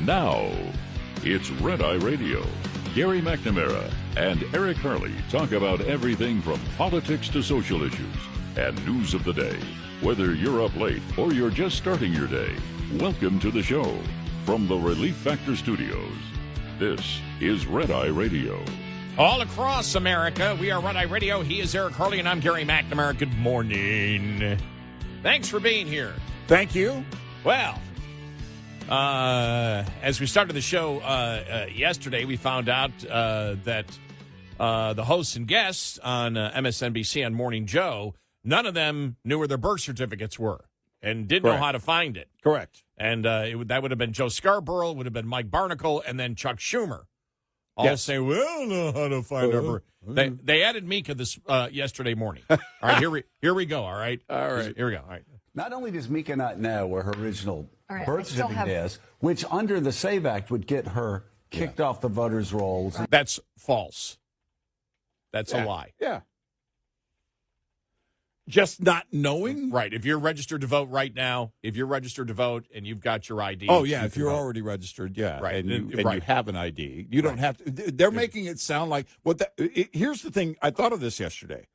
Now, it's Red Eye Radio. Gary McNamara and Eric Harley talk about everything from politics to social issues and news of the day. Whether you're up late or you're just starting your day, welcome to the show. From the Relief Factor Studios, this is Red Eye Radio. All across America, we are Red Eye Radio. He is Eric Harley, and I'm Gary McNamara. Good morning. Thanks for being here. Thank you. Well, as we started the show yesterday, we found out that the hosts and guests on MSNBC on Morning Joe, none of them knew where their birth certificates were and didn't know how to find it. Correct. And that would have been Joe Scarborough, would have been Mike Barnacle, and then Chuck Schumer. All say, we don't know how to find our birth. They added Mika this yesterday morning. All right, here we go. All right. Here we go. All right. Not only does Mika not know where her original birth certificate is, which under the SAVE Act would get her kicked off the voters' rolls. That's false. That's a lie. Yeah. Just not knowing? Right. If you're registered to vote right now, if you're registered to vote and you've got your ID. Oh, yeah. If you're already registered, Right. And you have an ID, you don't have to. They're making it sound like here's the thing. I thought of this yesterday.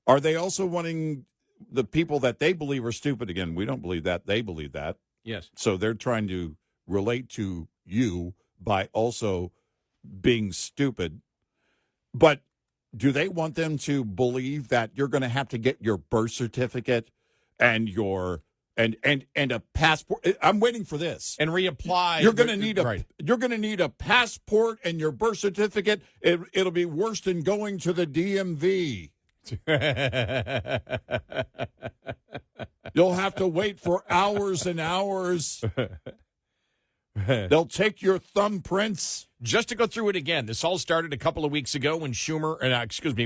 Are they also wanting the people that they believe are stupid? Again, we don't believe that. They believe that. Yes. So they're trying to relate to you by also being stupid. But do they want them to believe that you're going to have to get your birth certificate and your and a passport? I'm waiting for this. And reapply. You're going to need a passport and your birth certificate. It'll be worse than going to the DMV. You'll have to wait for hours and hours. They'll take your thumbprints. Just to go through it again, this all started a couple of weeks ago when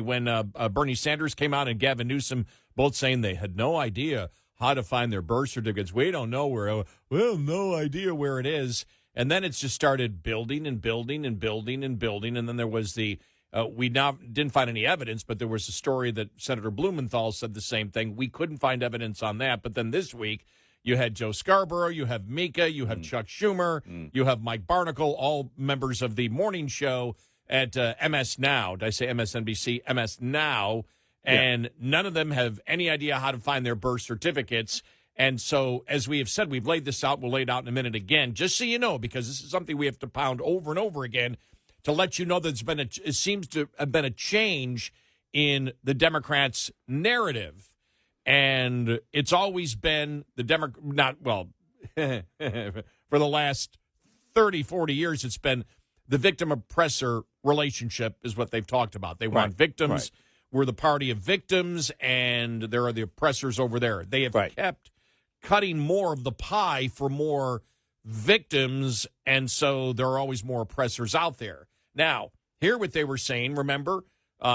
when Bernie Sanders came out and Gavin Newsom both saying they had no idea how to find their birth certificates. We don't know where. Well, no idea where it is. And then it's just started building and building and building and building. And then there was we now didn't find any evidence, but there was a story that Senator Blumenthal said the same thing. We couldn't find evidence on that. But then this week, you had Joe Scarborough, you have Mika, you have Chuck Schumer, you have Mike Barnacle, all members of the morning show at MS Now. Did I say MSNBC? MS Now. And none of them have any idea how to find their birth certificates. And so, as we have said, we've laid this out. We'll lay it out in a minute again, just so you know, because this is something we have to pound over and over again to let you know that it seems to have been a change in the Democrats' narrative. And it's always been the for the last 30, 40 years, it's been the victim-oppressor relationship is what they've talked about. They want victims. Right. We're the party of victims, and there are the oppressors over there. They have kept cutting more of the pie for more victims, and so there are always more oppressors out there. Now, here what they were saying, remember,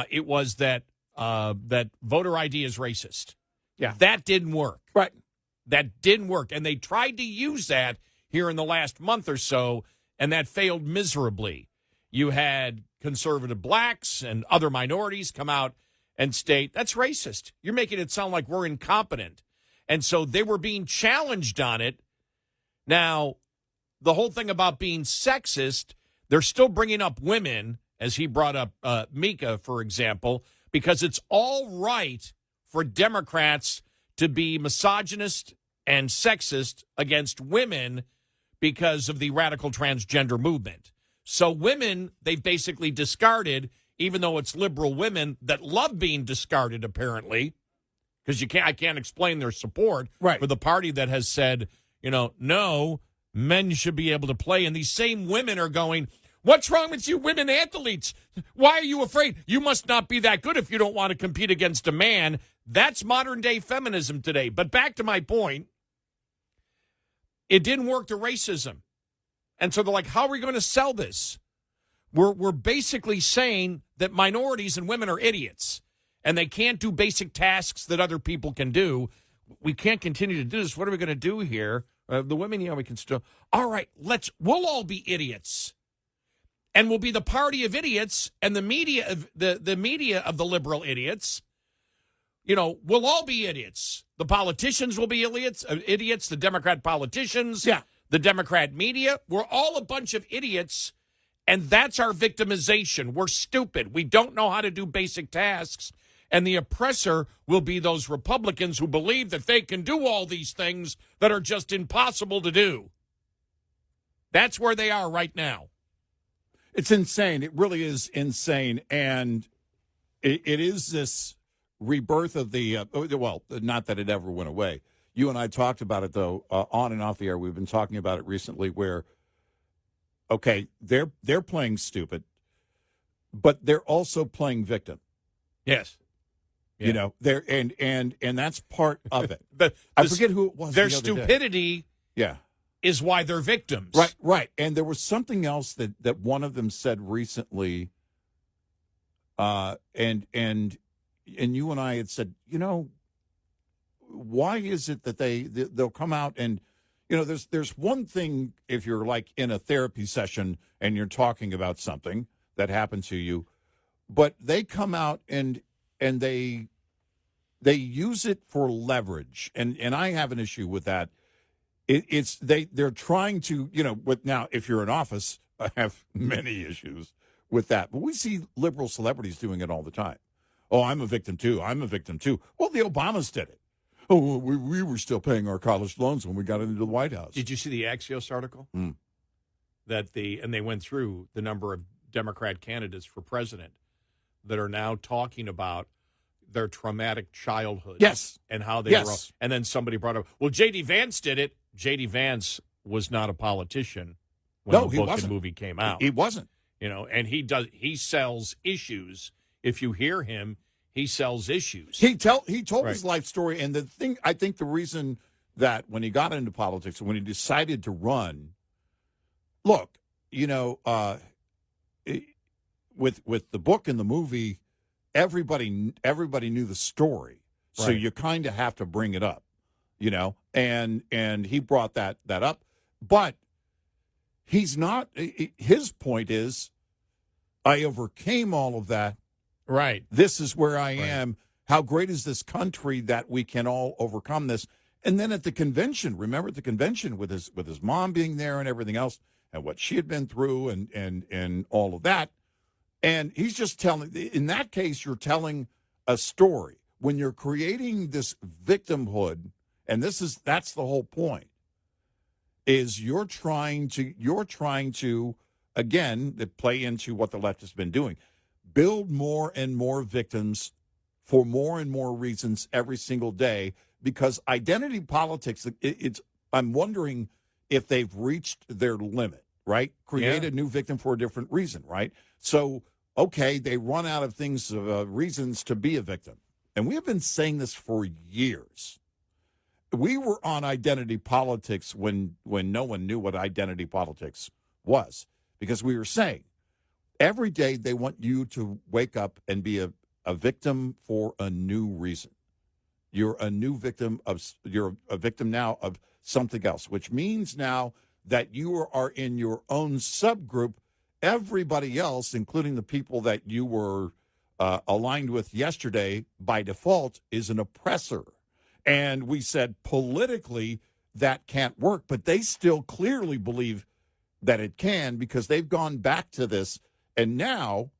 it was that voter ID is racist. Yeah. That didn't work. Right. That didn't work. And they tried to use that here in the last month or so, and that failed miserably. You had conservative blacks and other minorities come out and state, that's racist. You're making it sound like we're incompetent. And so they were being challenged on it. Now, the whole thing about being sexist, they're still bringing up women, as he brought up Mika, for example, because it's all right for Democrats to be misogynist and sexist against women because of the radical transgender movement. So women, they've basically discarded, even though it's liberal women that love being discarded, apparently, because I can't explain their support for the party that has said, no, men should be able to play. And these same women are going, what's wrong with you women athletes? Why are you afraid? You must not be that good if you don't want to compete against a man. That's modern-day feminism today. But back to my point, it didn't work to racism. And so they're like, how are we going to sell this? We're basically saying that minorities and women are idiots, and they can't do basic tasks that other people can do. We can't continue to do this. What are we going to do here? The women, we can still. All right, we'll all be idiots. And we'll be the party of idiots and the media of the media of the liberal idiots. We'll all be idiots. The politicians will be idiots, the Democrat politicians. Yeah. The Democrat media, we're all a bunch of idiots, and that's our victimization. We're stupid. We don't know how to do basic tasks, and the oppressor will be those Republicans who believe that they can do all these things that are just impossible to do. That's where they are right now. It's insane. It really is insane. And it is this rebirth of the, well, not that it ever went away. You and I talked about it, though, on and off the air. We've been talking about it recently where, okay, they're playing stupid, but they're also playing victim. Yes. Yeah. You know, they're and that's part of it. I forget who it was. Their stupidity is why they're victims. Right. And there was something else that one of them said recently, and you and I had said, you know, why is it that they'll come out and, you know, there's one thing if you're like in a therapy session and you're talking about something that happened to you, but they come out and they use it for leverage, and I have an issue with that. They're trying to, you know, now if you're in office, I have many issues with that, but we see liberal celebrities doing it all the time. Oh, I'm a victim too. I'm a victim too. Well, the Obamas did it. Oh, we were still paying our college loans when we got into the White House. Did you see the Axios article? And they went through the number of Democrat candidates for president that are now talking about their traumatic childhood. Yes. And how they were. And then somebody brought up, well, J.D. Vance did it. J.D. Vance was not a politician when the book and movie came out. He wasn't. You know, and he sells issues. If you hear him, he sells issues. He told his life story, and I think the reason that when he got into politics, when he decided to run, look, you know, with the book and the movie, everybody knew the story, so you kind of have to bring it up, you know, and he brought that up, but he's not. His point is, I overcame all of that. Right. This is where I am. How great is this country that we can all overcome this? And then at the convention, remember at the convention with his mom being there and everything else, and what she had been through and all of that. And he's just telling, in that case, you're telling a story. When you're creating this victimhood, and that's the whole point, is you're trying to, again, to play into what the left has been doing. Build more and more victims for more and more reasons every single day, because identity politics, I'm wondering if they've reached their limit, right? Create a new victim for a different reason, right? So, okay, they run out of reasons to be a victim. And we have been saying this for years. We were on identity politics when no one knew what identity politics was, because we were saying, every day they want you to wake up and be a victim for a new reason. You're a new victim you're a victim now of something else, which means now that you are in your own subgroup. Everybody else, including the people that you were aligned with yesterday, by default, is an oppressor. And we said politically that can't work, but they still clearly believe that it can, because they've gone back to this and now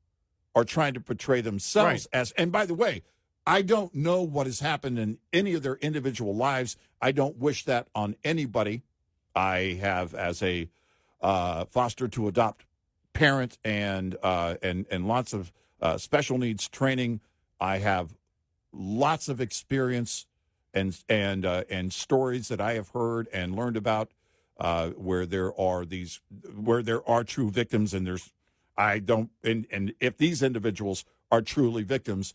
are trying to portray themselves as, and by the way, I don't know what has happened in any of their individual lives. I don't wish that on anybody. I have, as a foster to adopt parent and lots of special needs training, I have lots of experience and stories that I have heard and learned about where there are true victims, and and if these individuals are truly victims,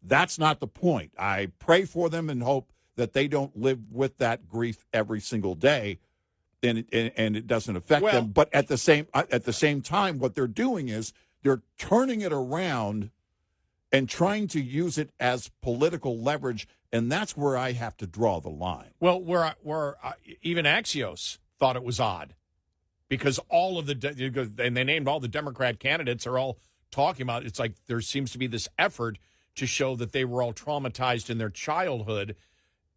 that's not the point. I pray for them and hope that they don't live with that grief every single day, and it doesn't affect them. But at the same time, what they're doing is they're turning it around and trying to use it as political leverage, and that's where I have to draw the line. Well, where even Axios thought it was odd, because all of and they named all the Democrat candidates are all talking about, it's like there seems to be this effort to show that they were all traumatized in their childhood,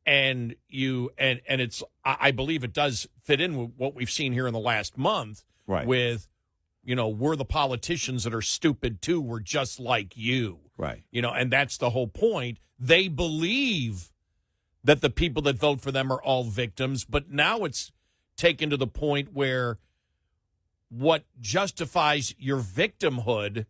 and it's I believe it does fit in with what we've seen here in the last month, Right. with, we're the politicians that are stupid too. We're just like you. Right. And that's the whole point. They believe that the people that vote for them are all victims, but now it's taken to the point where what justifies your victimhood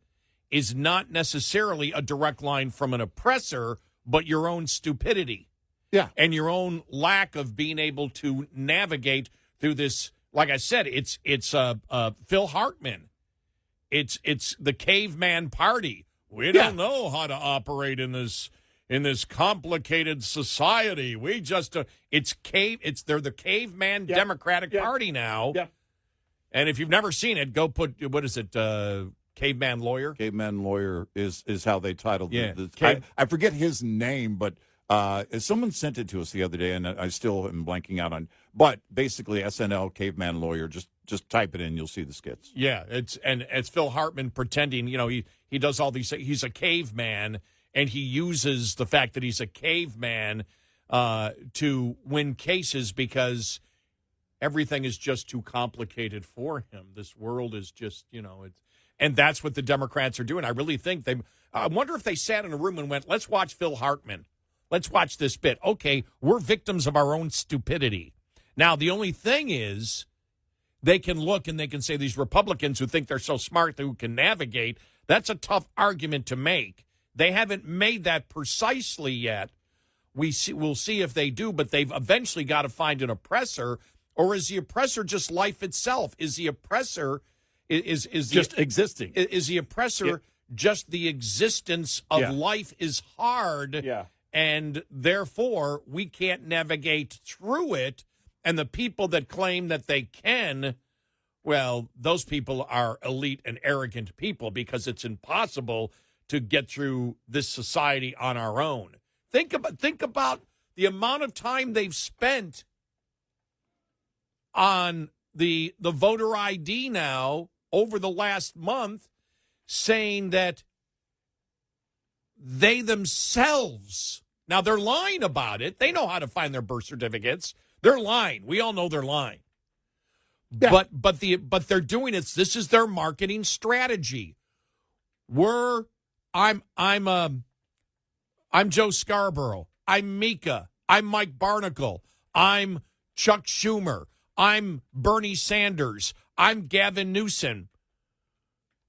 is not necessarily a direct line from an oppressor, but your own stupidity. Yeah. And your own lack of being able to navigate through this. Like I said, it's Phil Hartman. It's the caveman party. We don't know how to operate in this complicated society. We just they're the caveman Democratic Party now. Yeah. And if you've never seen it, go put, what is it, Caveman Lawyer? Caveman Lawyer is how they titled it. Yeah. I forget his name, but someone sent it to us the other day, and I still am blanking out on. But basically, SNL Caveman Lawyer. Just type it in, you'll see the skits. Yeah, it's Phil Hartman pretending. He does all these. He's a caveman, and he uses the fact that he's a caveman to win cases because everything is just too complicated for him. This world is just, and that's what the Democrats are doing. I really think I wonder if they sat in a room and went, let's watch Phil Hartman. Let's watch this bit. Okay, we're victims of our own stupidity. Now, the only thing is they can look and they can say these Republicans who think they're so smart, who can navigate, that's a tough argument to make. They haven't made that precisely yet. We'll see if they do, but they've eventually got to find an oppressor. Or is the oppressor just life itself? Is the oppressor is Just existing? Is the oppressor just the existence of life is hard? Yeah. And therefore, we can't navigate through it. And the people that claim that they can, well, those people are elite and arrogant people because it's impossible to get through this society on our own. Think about the amount of time they've spent on the voter ID now over the last month, saying that they themselves, now they're lying about it. They know how to find their birth certificates. They're lying. We all know they're lying. Yeah. But they're doing it. This is their marketing strategy. I'm Joe Scarborough. I'm Mika. I'm Mike Barnacle. I'm Chuck Schumer. I'm Bernie Sanders. I'm Gavin Newsom.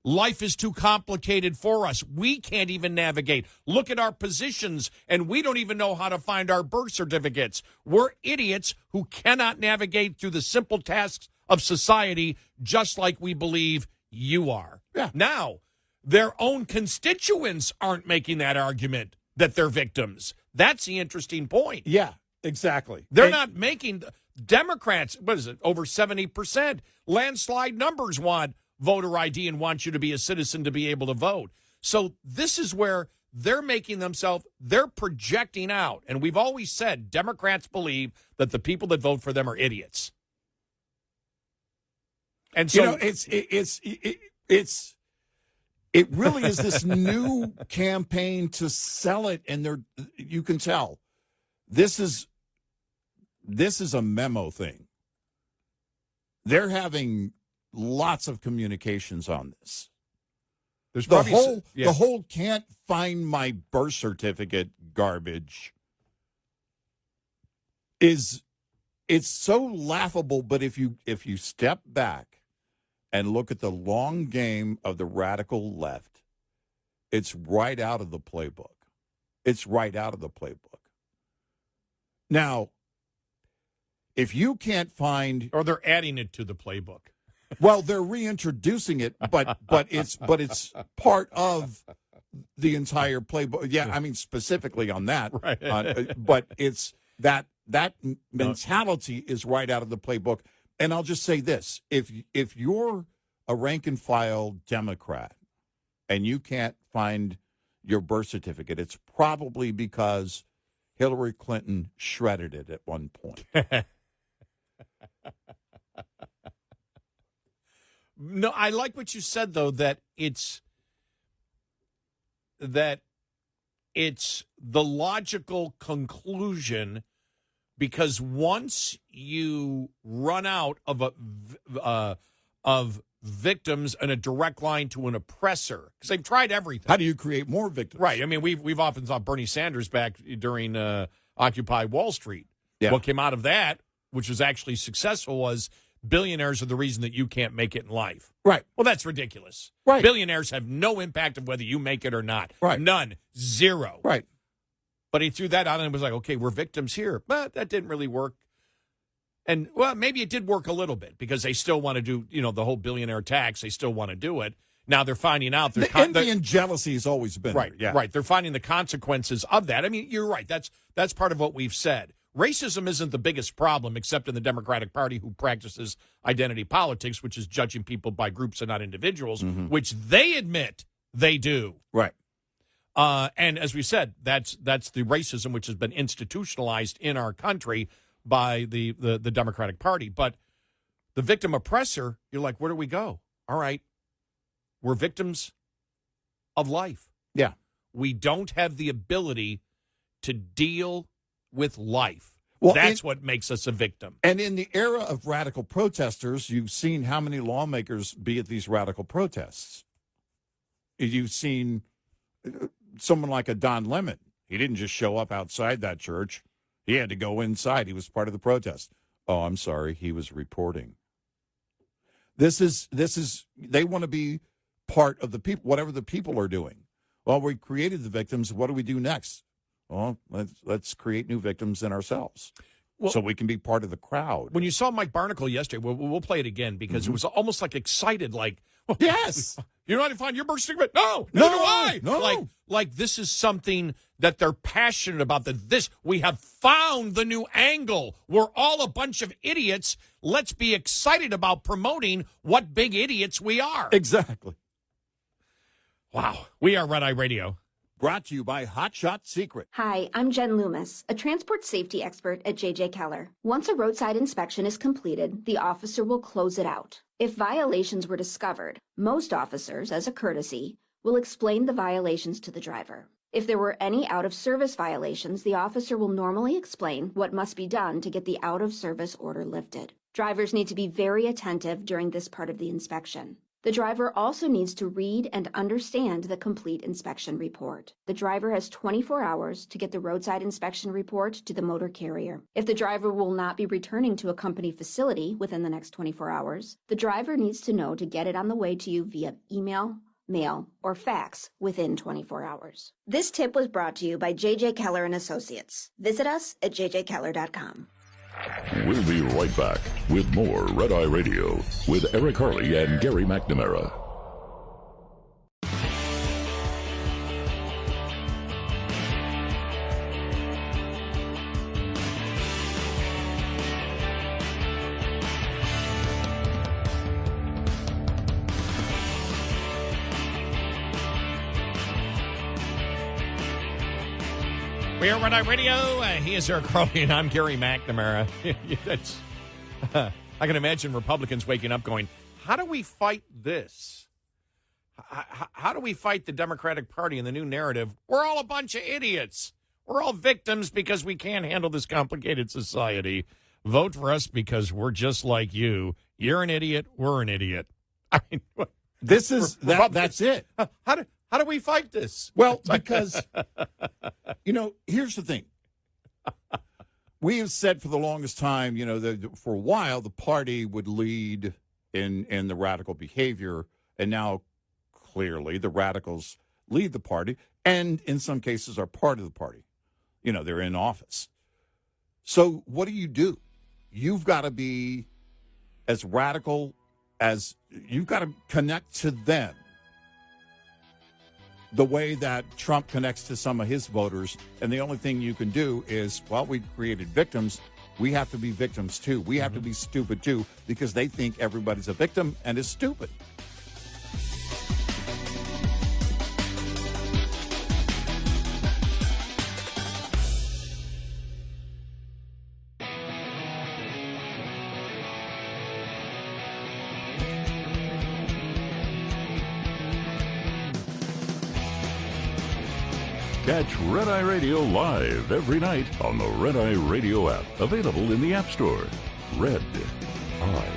Life is too complicated for us. We can't even navigate. Look at our positions, and we don't even know how to find our birth certificates. We're idiots who cannot navigate through the simple tasks of society, just like we believe you are. Yeah. Now, their own constituents aren't making that argument that they're victims. That's the interesting point. Yeah, exactly. They're not making Democrats, what is it, over 70%. Landslide numbers want voter ID and want you to be a citizen to be able to vote. So this is where they're making themselves, they're projecting out. And we've always said Democrats believe that the people that vote for them are idiots. And so it really is this new campaign to sell it, and you can tell this is a memo thing. They're having lots of communications on this. there's The probably whole can't find my birth certificate garbage it's so laughable, but if you step back and look at the long game of the radical left, it's right out of the playbook. It's right out of the playbook. Now, if you can't find, or they're adding it to the playbook. well, they're reintroducing it, but it's part of the entire playbook. Yeah, I mean specifically on that, Right. But it's that mentality is right out of the playbook. And I'll just say this: if you're a rank and file Democrat and you can't find your birth certificate, it's probably because Hillary Clinton shredded it at one point. No, I like what you said, though, that it's the logical conclusion because once you run out of victims and a direct line to an oppressor, because they've tried everything. How do you create more victims? Right. I mean, we've often thought Bernie Sanders back during Occupy Wall Street. Yeah. What came out of that, which was actually successful, was billionaires are the reason that you can't make it in life. Right. Well, that's ridiculous. Right. Billionaires have no impact of whether you make it or not. Right. None. Zero. Right. But he threw that out and was like, okay, we're victims here. But that didn't really work. And, well, maybe it did work a little bit because they still want to do, the whole billionaire tax. They still want to do it. Now they're finding out. The envy and jealousy has always been right. there. Yeah. Right. They're finding the consequences of that. I mean, you're right. That's part of what we've said. Racism isn't the biggest problem, except in the Democratic Party, who practices identity politics, which is judging people by groups and not individuals, which they admit they do. Right. And as we said, that's the racism which has been institutionalized in our country by the Democratic Party. But the victim oppressor, you're like, where do we go? All right, we're victims of life. Yeah. We don't have the ability to deal with life. Well, that's what makes us a victim. And in the era of radical protesters, you've seen how many lawmakers be at these radical protests. You've seen someone like a Don Lemon. He didn't just show up outside that church. He had to go inside. He was part of the protest. Oh, I'm sorry. He was reporting. This is they want to be part of the people, whatever the people are doing. Well, we created the victims. What do we do next? Well, let's create new victims in ourselves, so we can be part of the crowd. When you saw Mike Barnacle yesterday, we'll play it again because it was almost like excited, like, yes, you know how to find your birth certificate? No, neither do I. No. Like this is something that they're passionate about. We have found the new angle. We're all a bunch of idiots. Let's be excited about promoting what big idiots we are. Exactly. Wow. We are Red Eye Radio. Brought to you by Hot Shot Secret. Hi, I'm Jen Loomis, a transport safety expert at J.J. Keller. Once a roadside inspection is completed, the officer will close it out. If violations were discovered, most officers, as a courtesy, will explain the violations to the driver. If there were any out-of-service violations, the officer will normally explain what must be done to get the out-of-service order lifted. Drivers need to be very attentive during this part of the inspection. The driver also needs to read and understand the complete inspection report. The driver has 24 hours to get the roadside inspection report to the motor carrier. If the driver will not be returning to a company facility within the next 24 hours, the driver needs to know to get it on the way to you via email, mail, or fax within 24 hours. This tip was brought to you by J.J. Keller & Associates. Visit us at jjkeller.com. We'll be right back with more Red Eye Radio with Eric Harley and Gary McNamara. We are Red Eye Radio. He is Eric Harley, and I'm Gary McNamara. I can imagine Republicans waking up going, how do we fight this? How do we fight the Democratic Party and the new narrative? We're all a bunch of idiots. We're all victims because we can't handle this complicated society. Vote for us because we're just like you. You're an idiot. We're an idiot. I mean, this is that's it. How do we fight this? Well, because, here's the thing. We have said for the longest time, for a while, the party would lead in the radical behavior. And now, clearly, the radicals lead the party and, in some cases, are part of the party. They're in office. So what do? You've got to be as radical as you've got to connect to them the way that Trump connects to some of his voters. And the only thing you can do is, we created victims. We have to be victims, too. We have to be stupid, too, because they think everybody's a victim and is stupid. Catch Red Eye Radio live every night on the Red Eye Radio app, available in the App Store. Red Eye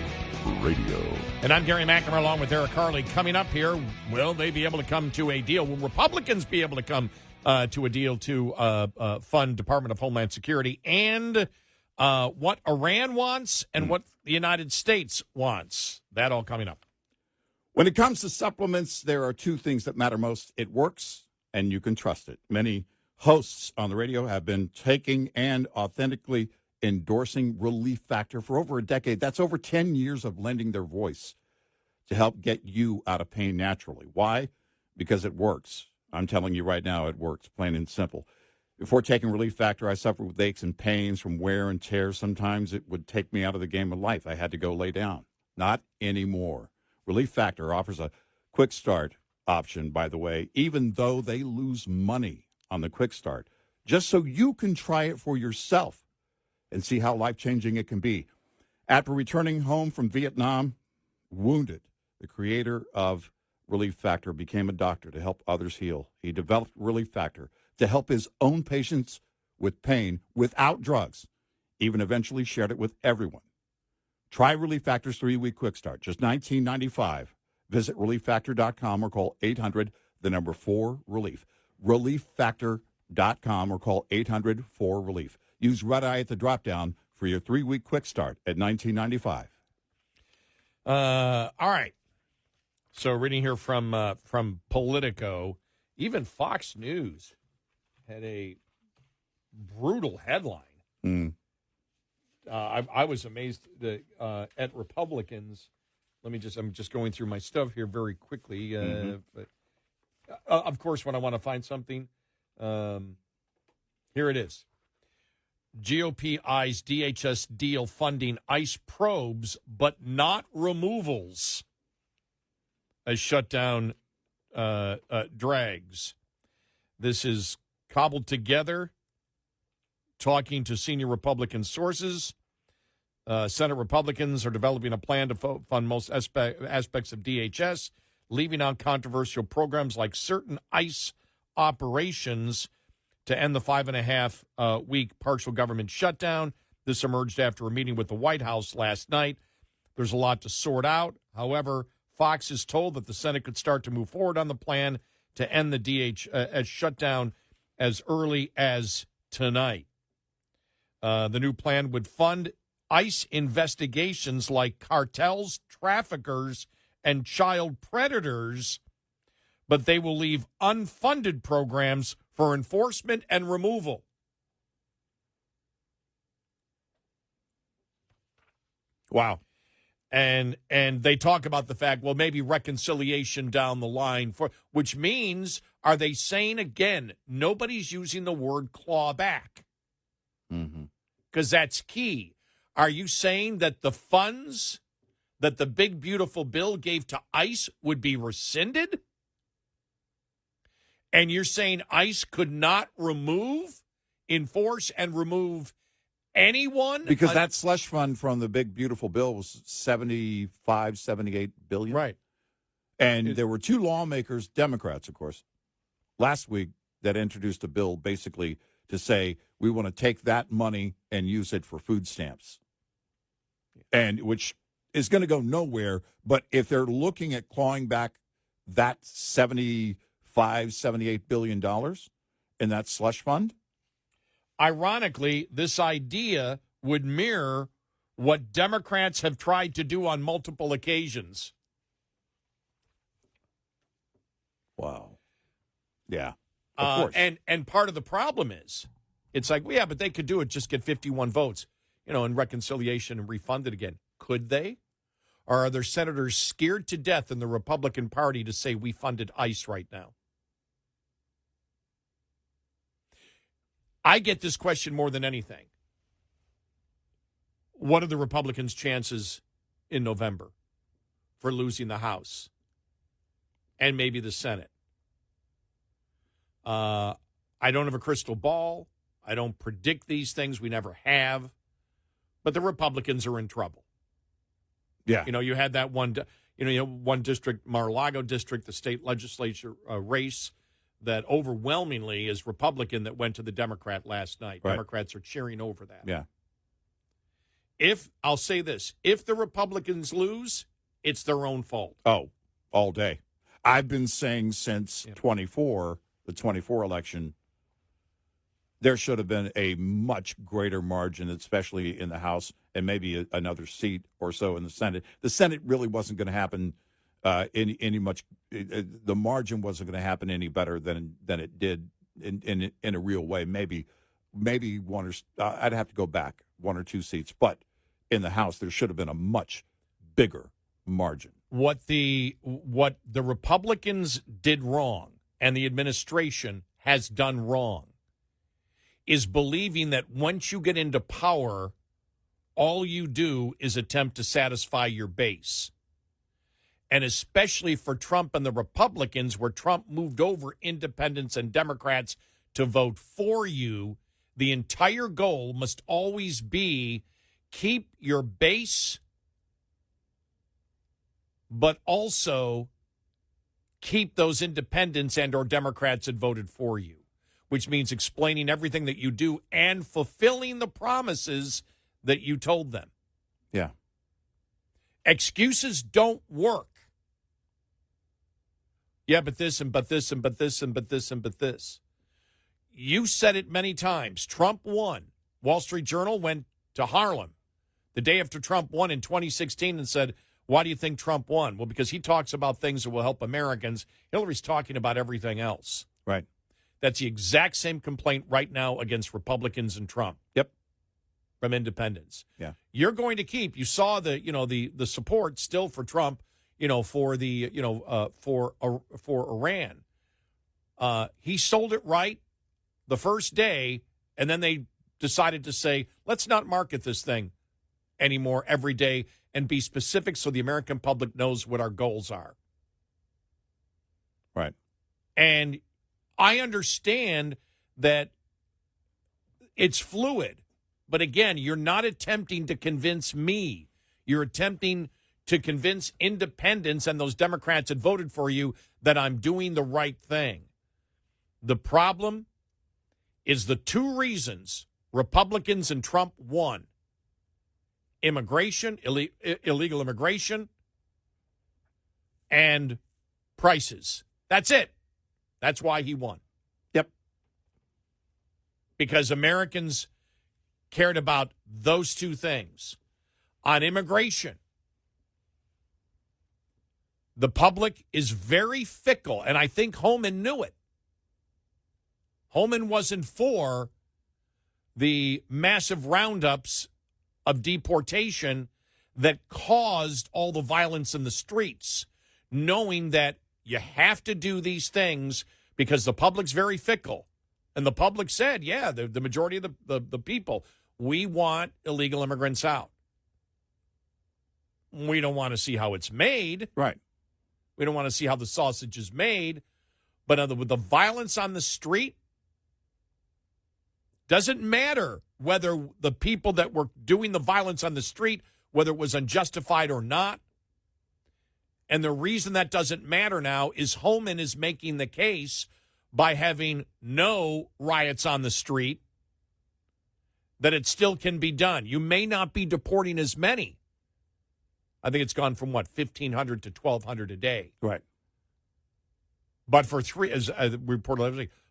Radio. And I'm Gary McNamara along with Eric Harley. Coming up here, will they be able to come to a deal? Will Republicans be able to come to a deal to fund Department of Homeland Security and what Iran wants and what the United States wants? That all coming up. When it comes to supplements, there are two things that matter most. It works, and you can trust it. Many hosts on the radio have been taking and authentically endorsing Relief Factor for over a decade. That's over 10 years of lending their voice to help get you out of pain naturally. Why? Because it works. I'm telling you right now, it works, plain and simple. Before taking Relief Factor, I suffered with aches and pains from wear and tear. Sometimes it would take me out of the game of life. I had to go lay down. Not anymore. Relief Factor offers a quick start option, by the way, even though they lose money on the quick start, just so you can try it for yourself and see how life-changing it can be. After returning home from Vietnam, wounded, the creator of Relief Factor became a doctor to help others heal. He developed Relief Factor to help his own patients with pain without drugs, even eventually shared it with everyone. Try Relief Factor's 3-week quick start, just $19.95. Visit ReliefFactor.com or call 800-4-RELIEF. ReliefFactor.com or call 800-4-RELIEF. Use Red Eye at the drop-down for your 3-week quick start at $19.95. All right. So reading here from Politico, even Fox News had a brutal headline. I was amazed that, at Republicans. I'm just going through my stuff here very quickly. But, of course, when I want to find something, here it is. GOP eyes DHS deal funding ICE probes, but not removals, as shutdown drags. This is cobbled together, talking to senior Republican sources. Senate Republicans are developing a plan to fund most aspects of DHS, leaving out controversial programs like certain ICE operations to end the 5.5-week partial government shutdown. This emerged after a meeting with the White House last night. There's a lot to sort out. However, Fox is told that the Senate could start to move forward on the plan to end the DHS shutdown as early as tonight. The new plan would fund ICE investigations like cartels, traffickers, and child predators, but they will leave unfunded programs for enforcement and removal. Wow. And they talk about the fact, well, maybe reconciliation down the line, which means, are they saying, again, nobody's using the word claw back? Because that's key. Are you saying that the funds that the big, beautiful bill gave to ICE would be rescinded? And you're saying ICE could not enforce and remove anyone? Because that slush fund from the big, beautiful bill was $78 billion. Right. And there were two lawmakers, Democrats, of course, last week that introduced a bill basically to say we want to take that money and use it for food stamps, and which is going to go nowhere. But if they're looking at clawing back that $78 billion in that slush fund, ironically, this idea would mirror what Democrats have tried to do on multiple occasions. Wow. Yeah. Of course. And part of the problem is, it's like, well, yeah, but they could do it, just get 51 votes, in reconciliation and refund it again. Could they? Or are there senators scared to death in the Republican Party to say we funded ICE right now? I get this question more than anything. What are the Republicans' chances in November for losing the House and maybe the Senate? I don't have a crystal ball. I don't predict these things. We never have. But the Republicans are in trouble. Yeah. You had that one district, Mar-a-Lago district, the state legislature race that overwhelmingly is Republican that went to the Democrat last night. Right. Democrats are cheering over that. Yeah. I'll say this, if the Republicans lose, it's their own fault. Oh, all day. I've been saying since the 24 election, there should have been a much greater margin, especially in the House, and maybe another seat or so in the Senate. The Senate really wasn't going to happen the margin wasn't going to happen any better than it did in a real way. Maybe one or I'd have to go back 1 or 2 seats, but in the House there should have been a much bigger margin. What the Republicans did wrong and the administration has done wrong is believing that once you get into power, all you do is attempt to satisfy your base. And especially for Trump and the Republicans, where Trump moved over independents and Democrats to vote for you, the entire goal must always be keep your base, but also keep those independents and or Democrats that voted for you, which means explaining everything that you do and fulfilling the promises that you told them. Yeah. Excuses don't work. Yeah, but this and but this and but this and but this and but this. You said it many times. Trump won. Wall Street Journal went to Harlem the day after Trump won in 2016 and said, why do you think Trump won? Well, because he talks about things that will help Americans. Hillary's talking about everything else. Right. That's the exact same complaint right now against Republicans and Trump. Yep. From independents. Yeah. You're going to keep, you saw the support still for Trump, for Iran. He sold it right the first day, and then they decided to say, let's not market this thing anymore every day and be specific so the American public knows what our goals are. Right. And I understand that it's fluid, but again, you're not attempting to convince me. You're attempting to convince independents and those Democrats that voted for you that I'm doing the right thing. The problem is the two reasons Republicans and Trump won: immigration, illegal immigration, and prices. That's it. That's why he won. Yep. Because Americans cared about those two things. On immigration, the public is very fickle, and I think Homan knew it. Homan wasn't for the massive roundups of deportation that caused all the violence in the streets, knowing that you have to do these things because the public's very fickle. And the public said, yeah, the majority of the people, we want illegal immigrants out. We don't want to see how it's made. Right. We don't want to see how the sausage is made. But with the violence on the street, doesn't matter whether the people that were doing the violence on the street, whether it was unjustified or not. And the reason that doesn't matter now is Homan is making the case by having no riots on the street that it still can be done. You may not be deporting as many. I think it's gone from, 1,500 to 1,200 a day. Right. But for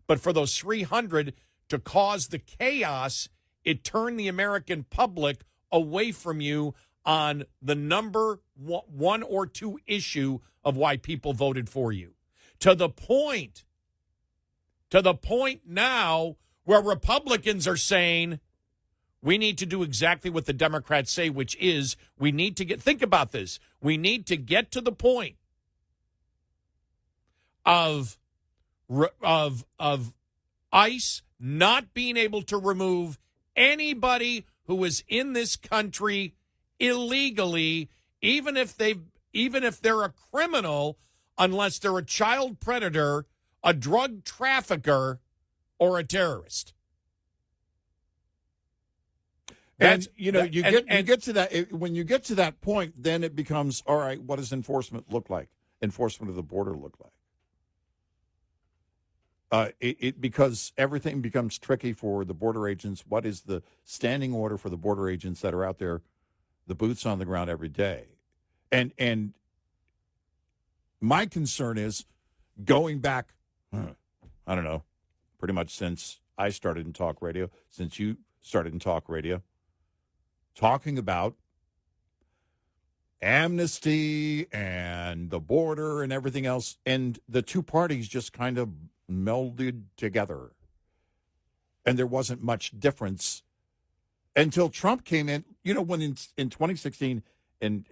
but for those 300 to cause the chaos, it turned the American public away from you on the number one or two issue of why people voted for you. To the point now where Republicans are saying, we need to do exactly what the Democrats say, which is we need to think about this. We need to get to the point of ICE not being able to remove anybody who is in this country illegally, even if they're a criminal, unless they're a child predator, a drug trafficker, or a terrorist. And you get to that when you get to that point, then it becomes, all right, what does enforcement look like? Enforcement of the border look like? Because everything becomes tricky for the border agents. What is the standing order for the border agents that are out there, the boots on the ground every day? And my concern is going back, I don't know, pretty much since I started in talk radio, since you started in talk radio, talking about amnesty and the border and everything else, and the two parties just kind of melded together. And there wasn't much difference until Trump came in. You know, when in 2016, and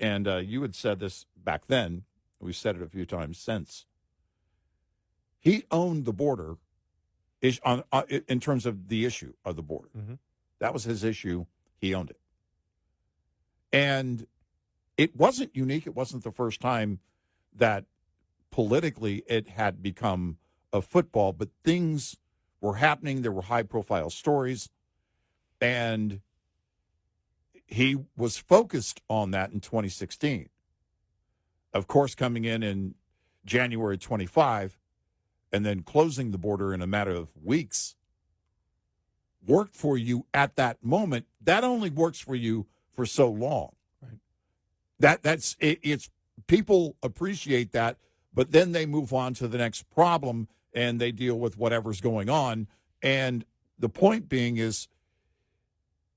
you had said this back then, we've said it a few times since, he owned the border in terms of the issue of the border. Mm-hmm. That was his issue. He owned it. And it wasn't unique. It wasn't the first time that politically it had become a football, but things were happening. There were high-profile stories, and he was focused on that in 2016. Of course, coming in January 25 and then closing the border in a matter of weeks worked for you at that moment. That only works for you for so long. Right. That's it. It's people appreciate that, but then they move on to the next problem and they deal with whatever's going on. And the point being is,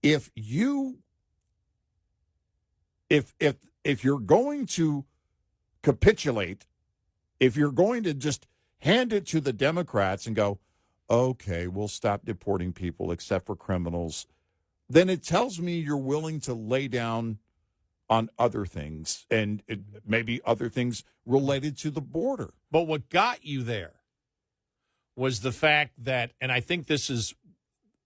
if you're going to capitulate, if you're going to just hand it to the Democrats and go, okay, we'll stop deporting people except for criminals, then it tells me you're willing to lay down on other things, and maybe other things related to the border. But what got you there was the fact that, and I think this is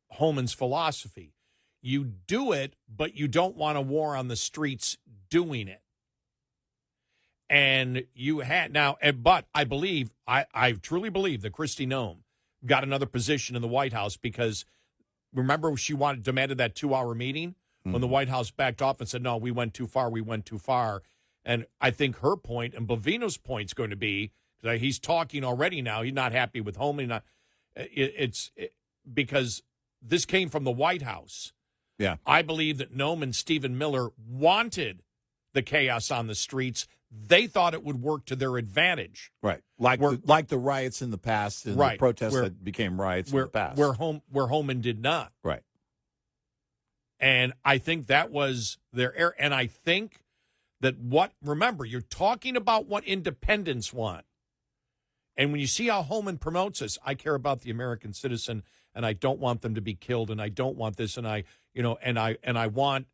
Homan's philosophy, you do it, but you don't want a war on the streets doing it. And you had now, but I believe, I truly believe that Kristi Noem got another position in the White House because remember she demanded that 2-hour meeting when the White House backed off and said, no, we went too far. And I think her point and Bovino's point is going to be, he's talking already now, he's not happy with Homeland. Because this came from the White House. Yeah. I believe that Noem and Stephen Miller wanted the chaos on the streets. They thought it would work to their advantage. Right. Like the riots in the past and the protests that became riots in the past. Where Homan did not. Right. And I think that was their error. And I think that remember, you're talking about what independents want. And when you see how Homan promotes this, I care about the American citizen, and I don't want them to be killed, and I don't want this, and I want,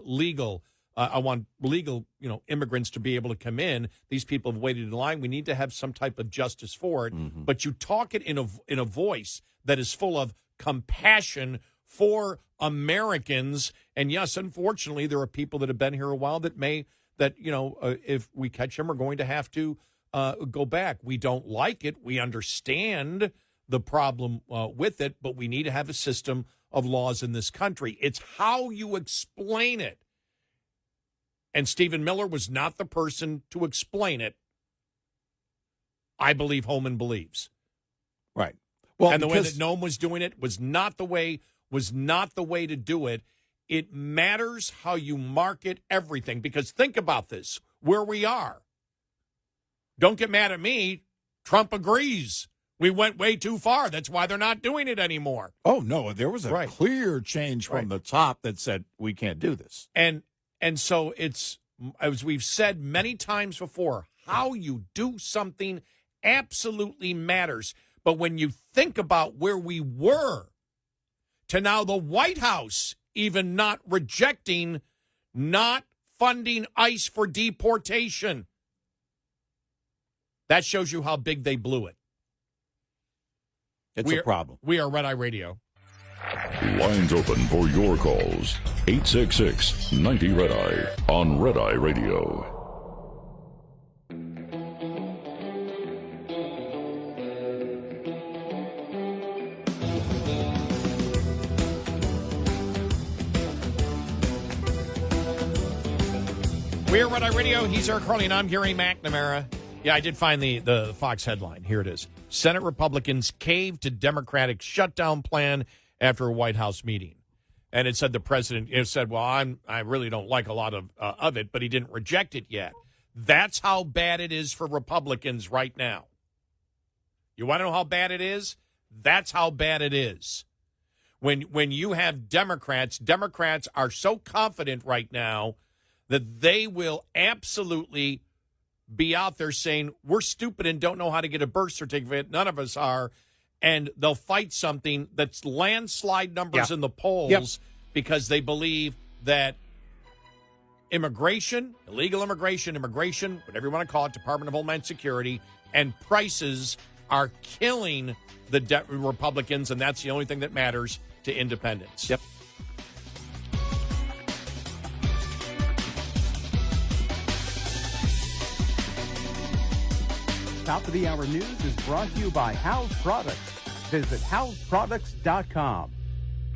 legal. I want legal, immigrants to be able to come in. These people have waited in line. We need to have some type of justice for it. Mm-hmm. But you talk it in a voice that is full of compassion for Americans. And yes, unfortunately, there are people that have been here a while that if we catch them, are going to have to go back. We don't like it. We understand the problem with it, but we need to have a system of laws in this country. It's how you explain it. And Stephen Miller was not the person to explain it. I believe Homan believes. Right. Well, and the way that Noem was doing it was not the way to do it. It matters how you market everything, because think about this, where we are. Don't get mad at me. Trump agrees. We went way too far. That's why they're not doing it anymore. Oh, no, there was a clear change from the top that said we can't do this. And so it's, as we've said many times before, how you do something absolutely matters. But when you think about where we were to now the White House even not rejecting, not funding ICE for deportation, that shows you how big they blew it. It's a problem. We are Red Eye Radio. Lines open for your calls. 866-90-RED-EYE on Red Eye Radio. We are Red Eye Radio. He's Eric Harley, and I'm Gary McNamara. Yeah, I did find the Fox headline. Here it is. Senate Republicans cave to Democratic shutdown plan after a White House meeting. And it said the president said, well, I really don't like a lot of it, but he didn't reject it yet. That's how bad it is for Republicans right now. You want to know how bad it is? That's how bad it is. When you have Democrats are so confident right now that they will absolutely be out there saying, we're stupid and don't know how to get a birth certificate. None of us are. And they'll fight something that's landslide numbers in the polls because they believe that immigration, illegal immigration, whatever you want to call it, Department of Homeland Security, and prices are killing the Republicans, and that's the only thing that matters to independents. Yep. Top of the Hour News is brought to you by House Products. Visit houseproducts.com.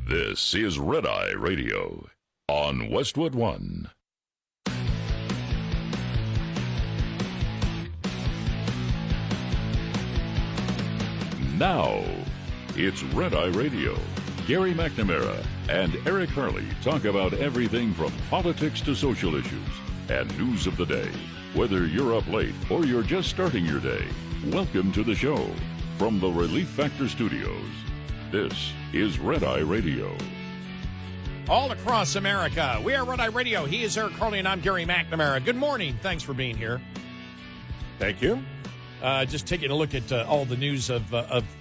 This is Red Eye Radio on Westwood One. Now, it's Red Eye Radio. Gary McNamara and Eric Harley talk about everything from politics to social issues and news of the day. Whether you're up late or you're just starting your day, welcome to the show. From the Relief Factor Studios, this is Red Eye Radio. All across America, we are Red Eye Radio. He is Eric Harley, and I'm Gary McNamara. Good morning. Thanks for being here. Thank you. Just taking a look at all the news of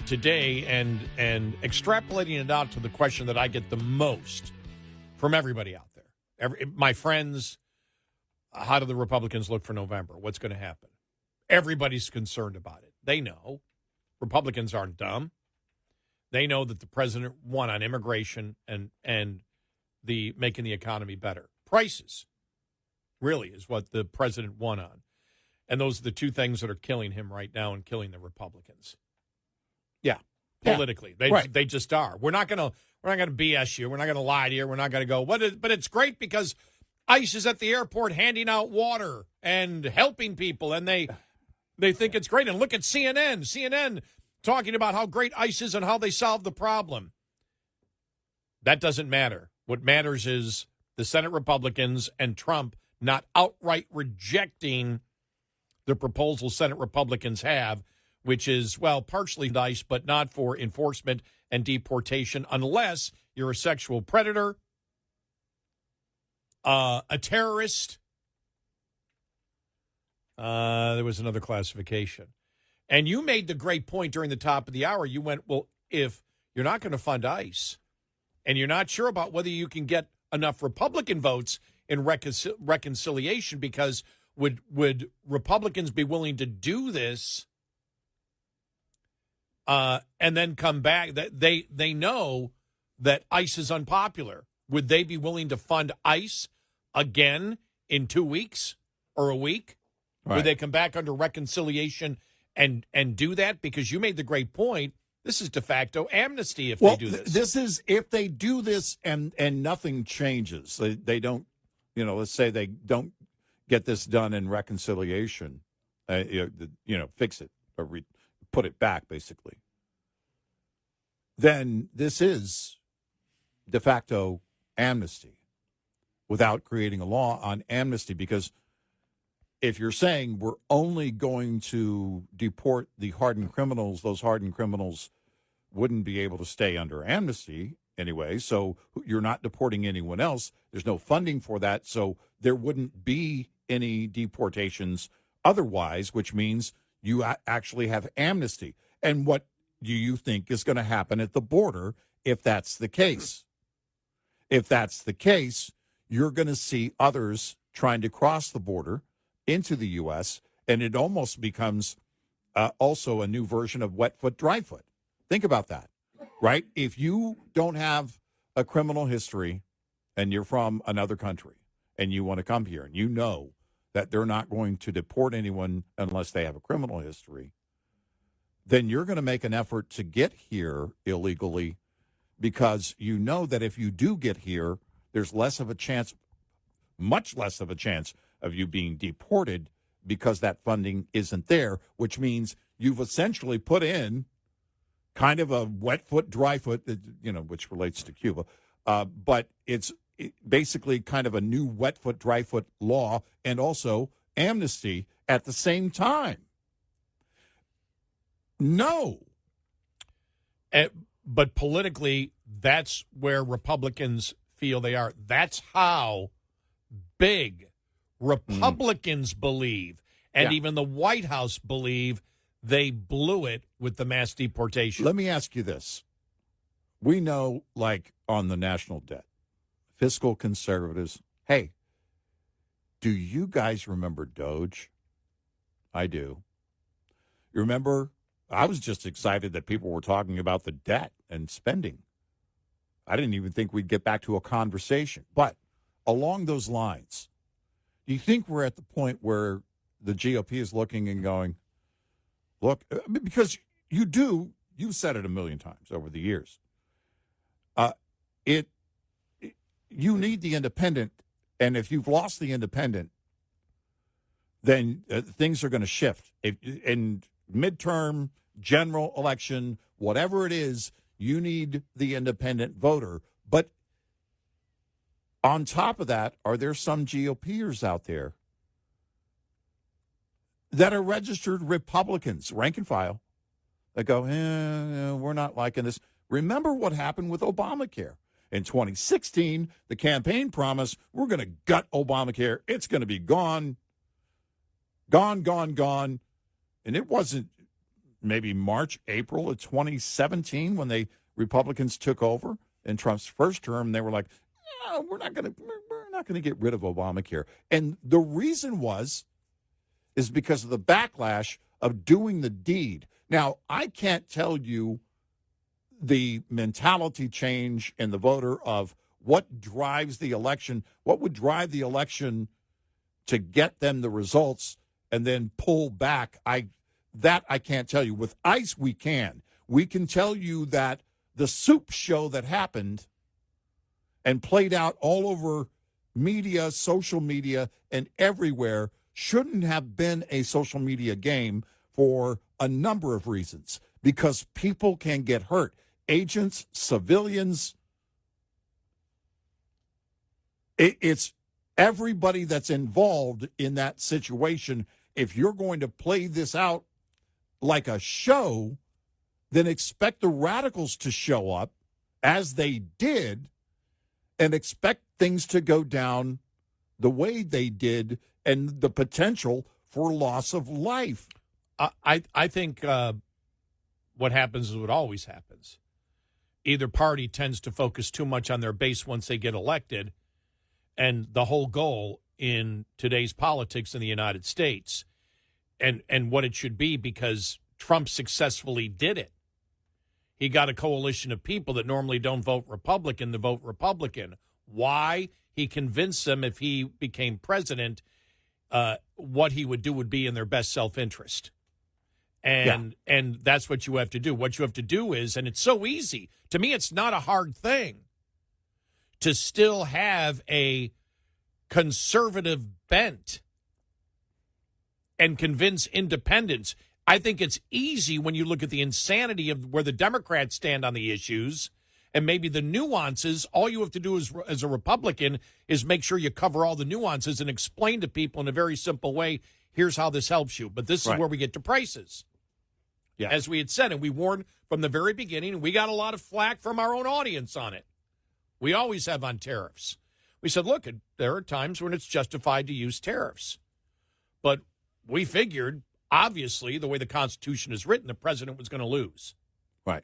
today and extrapolating it out to the question that I get the most from everybody out there. My friends, how do the Republicans look for November? What's going to happen? Everybody's concerned about it. They know. Republicans aren't dumb. They know that the president won on immigration and the making the economy better. Prices really is what the president won on. And those are the two things that are killing him right now and killing the Republicans. Yeah. Politically. Right. They just are. We're not gonna BS you. We're not gonna lie to you. We're not gonna go, but it's great because ICE is at the airport handing out water and helping people, and they think it's great. And look at CNN talking about how great ICE is and how they solve the problem. That doesn't matter. What matters is the Senate Republicans and Trump not outright rejecting the proposal Senate Republicans have, which is, well, partially ICE, but not for enforcement and deportation unless you're a sexual predator, a terrorist. There was another classification. And you made the great point during the top of the hour. You went, well, if you're not going to fund ICE and you're not sure about whether you can get enough Republican votes in reconciliation, because would Republicans be willing to do this and then come back? They know that ICE is unpopular. Would they be willing to fund ICE again in 2 weeks or a week? Right. Would they come back under reconciliation and do that? Because you made the great point. This is de facto amnesty if they do this. This is if they do this and nothing changes. They don't, let's say they don't get this done in reconciliation, fix it or put it back, basically. Then this is de facto amnesty without creating a law on amnesty, because if you're saying we're only going to deport the hardened criminals, those hardened criminals wouldn't be able to stay under amnesty anyway. So you're not deporting anyone else. There's no funding for that. So there wouldn't be any deportations otherwise, which means you actually have amnesty. And what do you think is going to happen at the border if that's the case? If that's the case, you're going to see others trying to cross the border into the U.S., and it almost becomes also a new version of wet foot, dry foot. Think about that, right? If you don't have a criminal history and you're from another country and you want to come here and you know that they're not going to deport anyone unless they have a criminal history, then you're going to make an effort to get here illegally, because you know that if you do get here, there's less of a chance, much less of a chance of you being deported because that funding isn't there, which means you've essentially put in kind of a wet foot, dry foot, which relates to Cuba. But it's basically kind of a new wet foot, dry foot law and also amnesty at the same time. No. But politically, that's where Republicans feel they are. That's how big Republicans believe, and even the White House believe they blew it with the mass deportation. Let me ask you this. We know, like on the national debt, fiscal conservatives, hey, do you guys remember Doge? I do. You remember? I was just excited that people were talking about the debt and spending. I didn't even think we'd get back to a conversation. But along those lines, do you think we're at the point where the GOP is looking and going, look, because you've said it a million times over the years. You need the independent, and if you've lost the independent, then things are going to shift. In midterm, general election, whatever it is, you need the independent voter. But on top of that, are there some GOPers out there that are registered Republicans, rank and file, that go, we're not liking this? Remember what happened with Obamacare. In 2016, the campaign promised, we're going to gut Obamacare. It's going to be gone. Gone. And it wasn't maybe March, April of 2017 when Republicans took over in Trump's first term. They were like, we're not going to get rid of Obamacare. And the reason is because of the backlash of doing the deed. Now, I can't tell you the mentality change in the voter of what drives the election, what would drive the election to get them the results and then pull back. I can't tell you. With ICE, we can. We can tell you that the soup show that happened and played out all over media, social media, and everywhere shouldn't have been a social media game for a number of reasons, because people can get hurt. Agents, civilians, it's everybody that's involved in that situation. If you're going to play this out like a show, then expect the radicals to show up as they did and expect things to go down the way they did and the potential for loss of life. I think what happens is what always happens. Either party tends to focus too much on their base once they get elected, and the whole goal in today's politics in the United States and what it should be, because Trump successfully did it. He got a coalition of people that normally don't vote Republican to vote Republican. Why? He convinced them if he became president, what he would do would be in their best self-interest. And that's what you have to do. What you have to do is, and it's so easy. To me, it's not a hard thing to still have a conservative bent and convince independents. I think it's easy when you look at the insanity of where the Democrats stand on the issues and maybe the nuances. All you have to do as a Republican is make sure you cover all the nuances and explain to people in a very simple way, here's how this helps you. But this is where we get to prices. Yeah. As we had said, and we warned from the very beginning, and we got a lot of flack from our own audience on it. We always have on tariffs. We said, look, there are times when it's justified to use tariffs. But we figured, obviously, the way the Constitution is written, the president was going to lose. Right.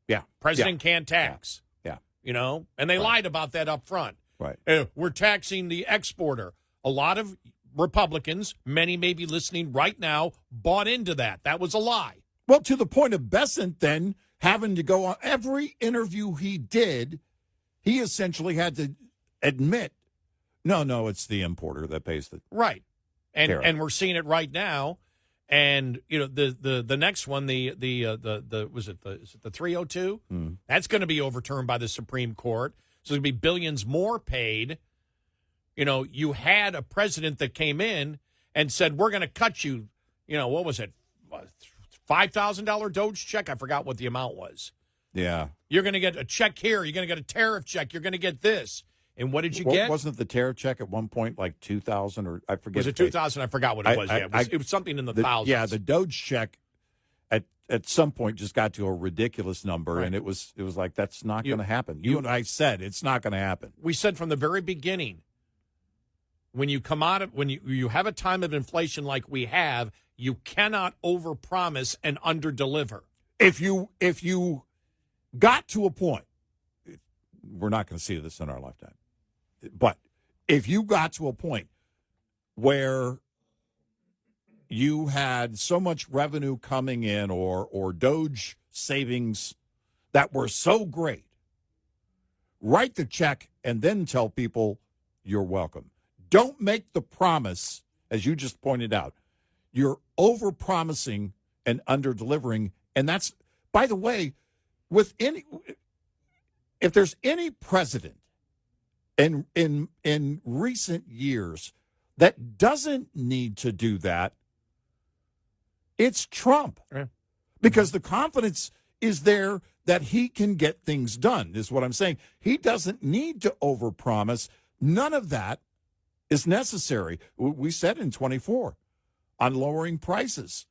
Yeah. President can't tax. Yeah. You know, and they lied about that up front. Right. We're taxing the exporter. A lot of Republicans, many may be listening right now, bought into that. That was a lie. Well, to the point of Bessent then having to go on every interview he did, he essentially had to admit, no, it's the importer that pays the right. tariff. And we're seeing it right now. And you know the next one, is it the 302? That's going to be overturned by the Supreme Court. So there's going to be billions more paid. You know, you had a president that came in and said, we're going to cut you, what was it, $5,000 Doge check? I forgot what the amount was. Yeah. You're going to get a check here. You're going to get a tariff check. You're going to get this. And what did you get? Wasn't the tariff check at one point like 2,000 or I forget? Was it 2,000? I forgot what it was. It was something in the thousands. Yeah, the Doge check at some point just got to a ridiculous number, and it was like, that's not going to happen. You and I said it's not going to happen. We said from the very beginning, when you come out of when you have a time of inflation like we have, you cannot overpromise and underdeliver. If you got to a point, we're not going to see this in our lifetime, but if you got to a point where you had so much revenue coming in or Doge savings that were so great, write the check and then tell people you're welcome. Don't make the promise, as you just pointed out. You're over-promising and under-delivering, and that's, by the way, if there's any president in recent years that doesn't need to do that, it's Trump. Yeah. Because the confidence is there that he can get things done, is what I'm saying. He doesn't need to overpromise. None of that is necessary. We said in 24 on lowering prices.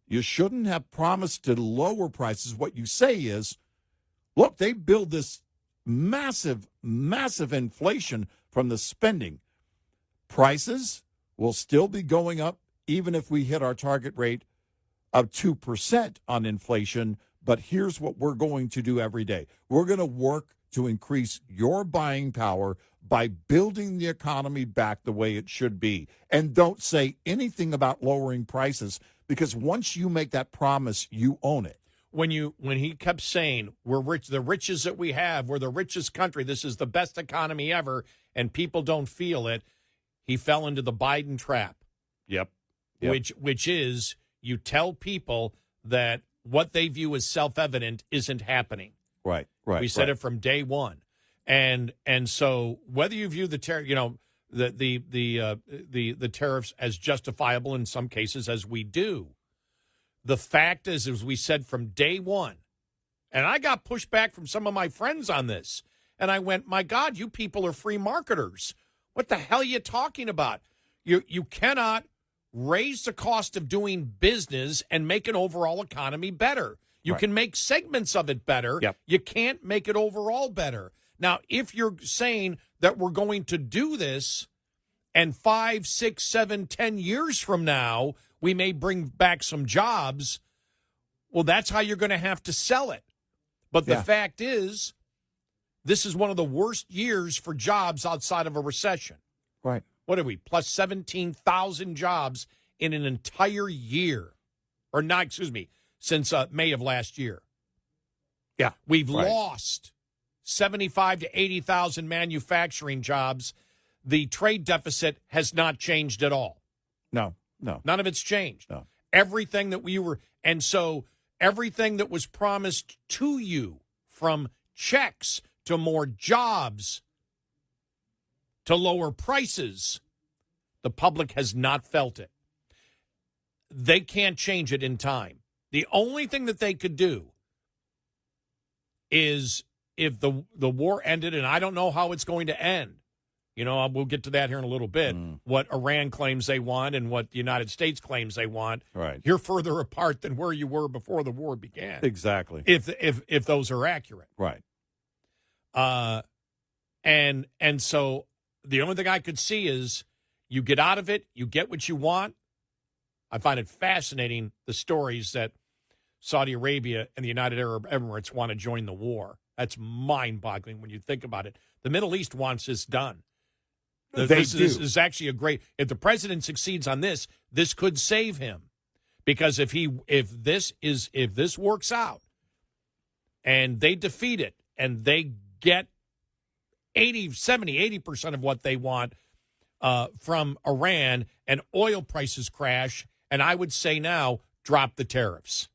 You shouldn't have promised to lower prices. What you say is, look, they build this massive, massive inflation from the spending. Prices will still be going up even if we hit our target rate of 2% on inflation. But here's what we're going to do every day. We're going to work to increase your buying power by building the economy back the way it should be. And don't say anything about lowering prices, because once you make that promise, you own it. When he kept saying, we're rich, the richest that we have, we're the richest country, this is the best economy ever, and people don't feel it, he fell into the Biden trap. Yep. Which is, you tell people that what they view as self-evident isn't happening. Right. We said it from day one. And so whether you view the the tariffs as justifiable in some cases, as we do, the fact is, as we said from day one, and I got pushback from some of my friends on this, and I went, my God, you people are free marketers. What the hell are you talking about? You cannot raise the cost of doing business and make an overall economy better. You can make segments of it better. Yep. You can't make it overall better. Now, if you're saying that we're going to do this, and 5, 6, 7, 10 years from now, we may bring back some jobs, well, that's how you're going to have to sell it. But the fact is, this is one of the worst years for jobs outside of a recession. Right. What are we, plus 17,000 jobs in an entire year? Or not, since May of last year. Yeah. We've lost 75 to 80,000 manufacturing jobs. The trade deficit has not changed at all. No. None of it's changed. No. Everything that everything that was promised to you, from checks to more jobs to lower prices, the public has not felt it. They can't change it in time. The only thing that they could do is, if the war ended, and I don't know how it's going to end. We'll get to that here in a little bit, what Iran claims they want and what the United States claims they want. Right. You're further apart than where you were before the war began. Exactly. If those are accurate. Right. And so the only thing I could see is, you get out of it, you get what you want. I find it fascinating, the stories that Saudi Arabia and the United Arab Emirates want to join the war. That's mind-boggling when you think about it. The Middle East wants this done. This is actually a great. If the president succeeds on this, this could save him, because if this works out, and they defeat it, and they get 80% of what they want from Iran, and oil prices crash, and I would say now, drop the tariffs.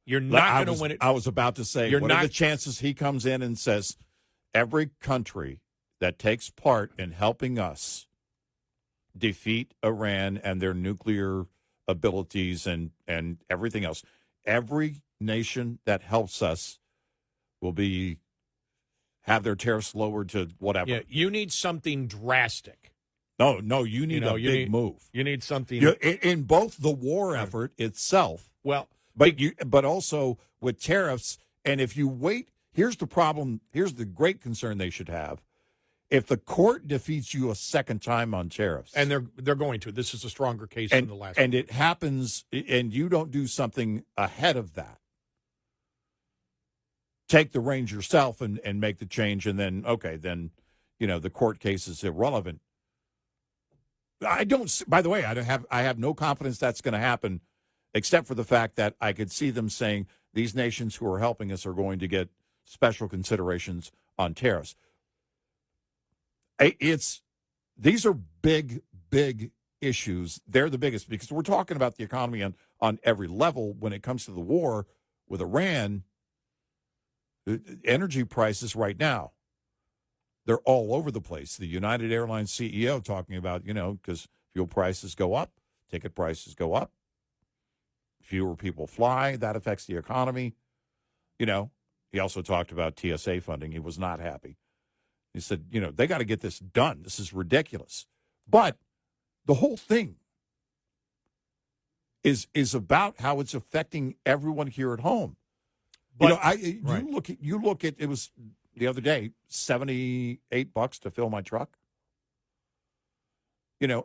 You're not going to win it. I was about to say, what are the chances he comes in and says, every country that takes part in helping us defeat Iran and their nuclear abilities and everything else, every nation that helps us will have their tariffs lowered to whatever. Yeah, you need something drastic. No, you need a big move. You need something in both the war effort itself. Well, but also with tariffs. And if you wait, here's the problem. Here's the great concern they should have. If the court defeats you a second time on tariffs, and they're going to, this is a stronger case than the last. And one. it happens, and you don't do something ahead of that. Take the reins yourself and make the change, and then the court case is irrelevant. I don't. By the way, I have no confidence that's going to happen, except for the fact that I could see them saying these nations who are helping us are going to get special considerations on tariffs. These are big issues. They're the biggest because we're talking about the economy on every level. When it comes to the war with Iran, energy prices right now, they're all over the place. The United Airlines CEO talking about, because fuel prices go up, ticket prices go up, fewer people fly, that affects the economy. He also talked about TSA funding. He was not happy. He said, they got to get this done. This is ridiculous. But the whole thing is about how it's affecting everyone here at home. But, you look at it was the other day, $78 to fill my truck.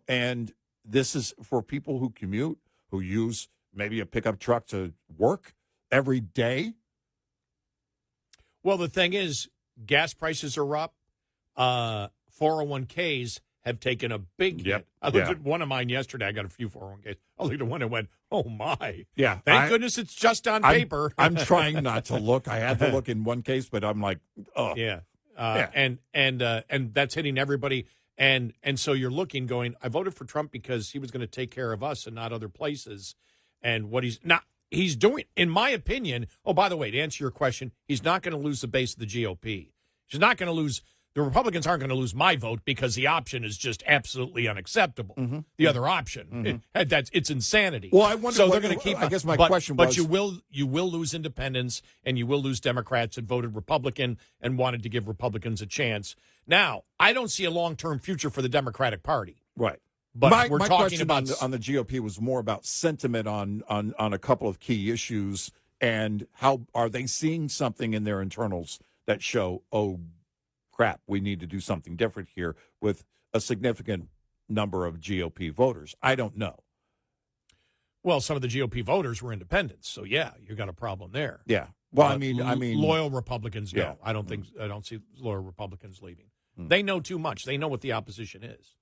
And this is for people who commute, who use maybe a pickup truck to work every day. Well, the thing is, gas prices are up. 401ks have taken a big hit. I looked at one of mine yesterday. I got a few 401ks. I looked at one and went, oh, my. Yeah. Thank goodness it's just on paper. I'm trying not to look. I had to look in one case, but I'm like, oh. Yeah. And that's hitting everybody. And so you're looking, going, I voted for Trump because he was going to take care of us and not other places. And what he's doing, in my opinion, oh, by the way, to answer your question, he's not going to lose the base of the GOP. He's not going to lose. The Republicans aren't going to lose my vote because the option is just absolutely unacceptable. Mm-hmm. The other option, it's insanity. Well, I wonder. So they're going to keep. I guess my question was, but you will lose independents and you will lose Democrats that voted Republican and wanted to give Republicans a chance. Now, I don't see a long-term future for the Democratic Party. Right. But we're my talking question about on the GOP was more about sentiment on a couple of key issues and how are they seeing something in their internals that show, oh, crap, we need to do something different here with a significant number of GOP voters. I don't know. Well, some of the GOP voters were independents, so yeah, you got a problem there. Yeah. Well, I mean, loyal Republicans. No, yeah. I don't see loyal Republicans leaving. They know too much. They know what the opposition is.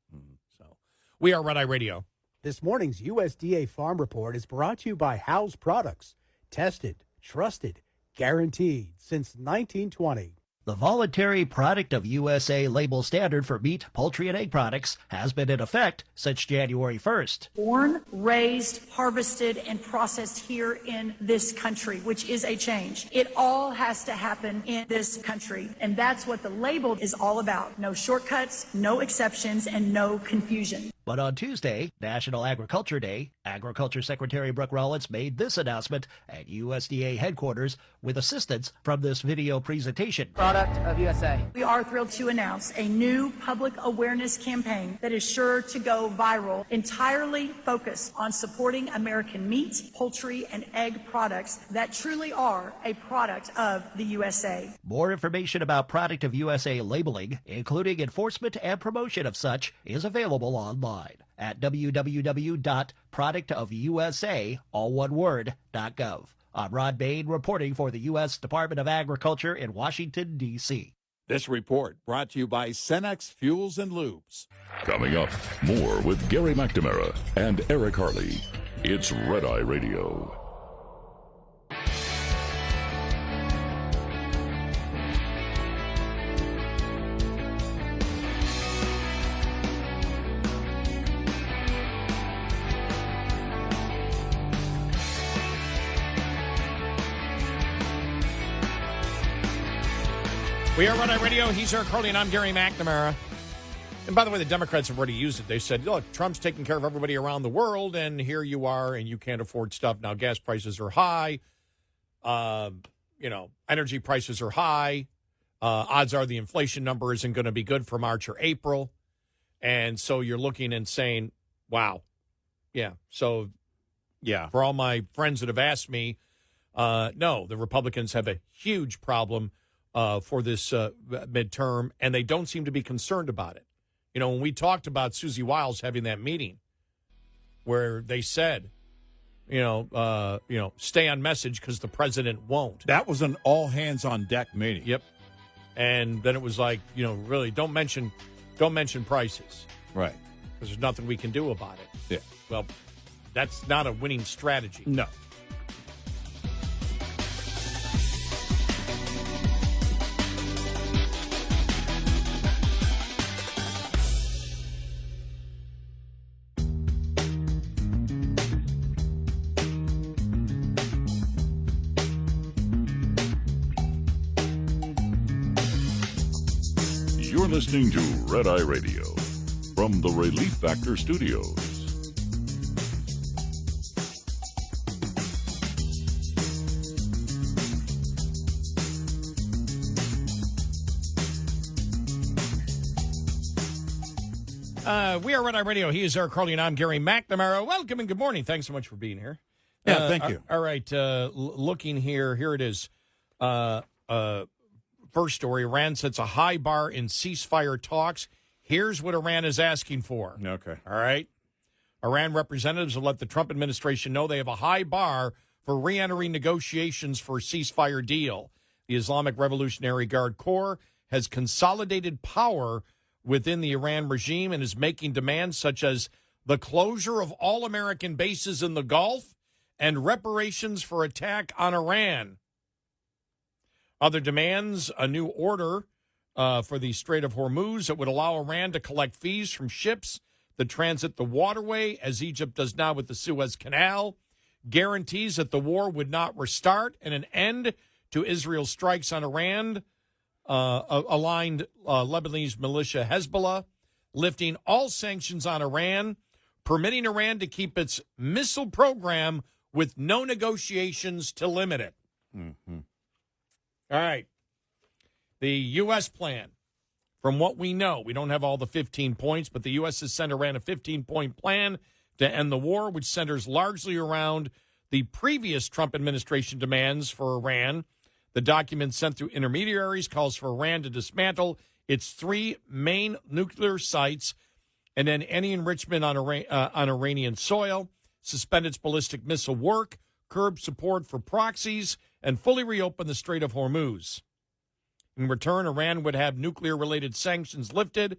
So, we are Red Eye Radio. This morning's USDA Farm Report is brought to you by House Products. Tested, trusted, guaranteed since 1920. The voluntary Product of USA label standard for meat, poultry, and egg products has been in effect since January 1st. Born, raised, harvested, and processed here in this country, which is a change. It all has to happen in this country, and that's what the label is all about. No shortcuts, no exceptions, and no confusion. But on Tuesday, National Agriculture Day, Agriculture Secretary Brooke Rollins made this announcement at USDA headquarters with assistance from this video presentation. Product of USA. We are thrilled to announce a new public awareness campaign that is sure to go viral, entirely focused on supporting American meat, poultry, and egg products that truly are a product of the USA. More information about Product of USA labeling, including enforcement and promotion of such, is available online at www.productofusa.gov. I'm Rod Bain reporting for the U.S. Department of Agriculture in Washington, D.C. This report brought to you by Cenex Fuels and Lubes. Coming up, more with Gary McNamara and Eric Harley. It's Red Eye Radio. We are Red Eye Radio. He's Eric Harley, and I'm Gary McNamara. And by the way, the Democrats have already used it. They said, look, Trump's taking care of everybody around the world, and here you are, and you can't afford stuff. Now, gas prices are high. Energy prices are high. Odds are the inflation number isn't going to be good for March or April. And so you're looking and saying, wow. Yeah. So, Yeah. for all my friends that have asked me, no, the Republicans have a huge problem for this midterm, and they don't seem to be concerned about it. When we talked about Susie Wiles having that meeting where they said, stay on message because the president won't. That was an all hands on deck meeting. Yep. And then it was like, really don't mention prices. Right. Because there's nothing we can do about it. Yeah. Well, that's not a winning strategy. No. You're listening to Red Eye Radio from the Relief Factor Studios. We are Red Eye Radio. He is Eric Harley, and I'm Gary McNamara. Welcome and good morning. Thanks so much for being here. Yeah, thank you. All right, looking here it is. First story, Iran sets a high bar in ceasefire talks. Here's what Iran is asking for. Okay. All right. Iran representatives have let the Trump administration know they have a high bar for re-entering negotiations for a ceasefire deal. The Islamic Revolutionary Guard Corps has consolidated power within the Iran regime and is making demands such as the closure of all American bases in the Gulf and reparations for attack on Iran. Other demands, a new order for the Strait of Hormuz that would allow Iran to collect fees from ships that transit the waterway, as Egypt does now with the Suez Canal, guarantees that the war would not restart, and an end to Israel's strikes on Iran, aligned Lebanese militia Hezbollah, lifting all sanctions on Iran, permitting Iran to keep its missile program with no negotiations to limit it. Mm-hmm. All right. The U.S. plan, from what we know, we don't have all the 15 points, but the U.S. has sent Iran a 15-point plan to end the war, which centers largely around the previous Trump administration demands for Iran. The document sent through intermediaries calls for Iran to dismantle its 3 main nuclear sites and then any enrichment on Iranian soil, suspend its ballistic missile work, curb support for proxies, and fully reopen the Strait of Hormuz. In return, Iran would have nuclear-related sanctions lifted,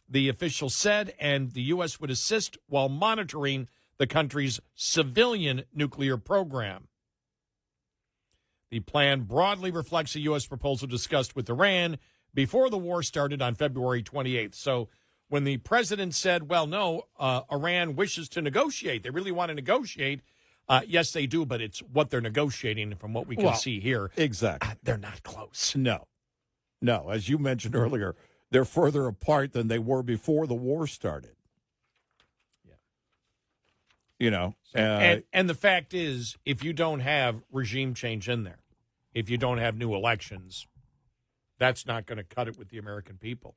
the official said, and the U.S. would assist while monitoring the country's civilian nuclear program. The plan broadly reflects a U.S. proposal discussed with Iran before the war started on February 28th. So when the president said, well, no, Iran wishes to negotiate, they really want to negotiate, yes, they do, but it's what they're negotiating from what we can see here. Exactly. They're not close. No. As you mentioned earlier, they're further apart than they were before the war started. Yeah. And the fact is, if you don't have regime change in there, if you don't have new elections, that's not going to cut it with the American people.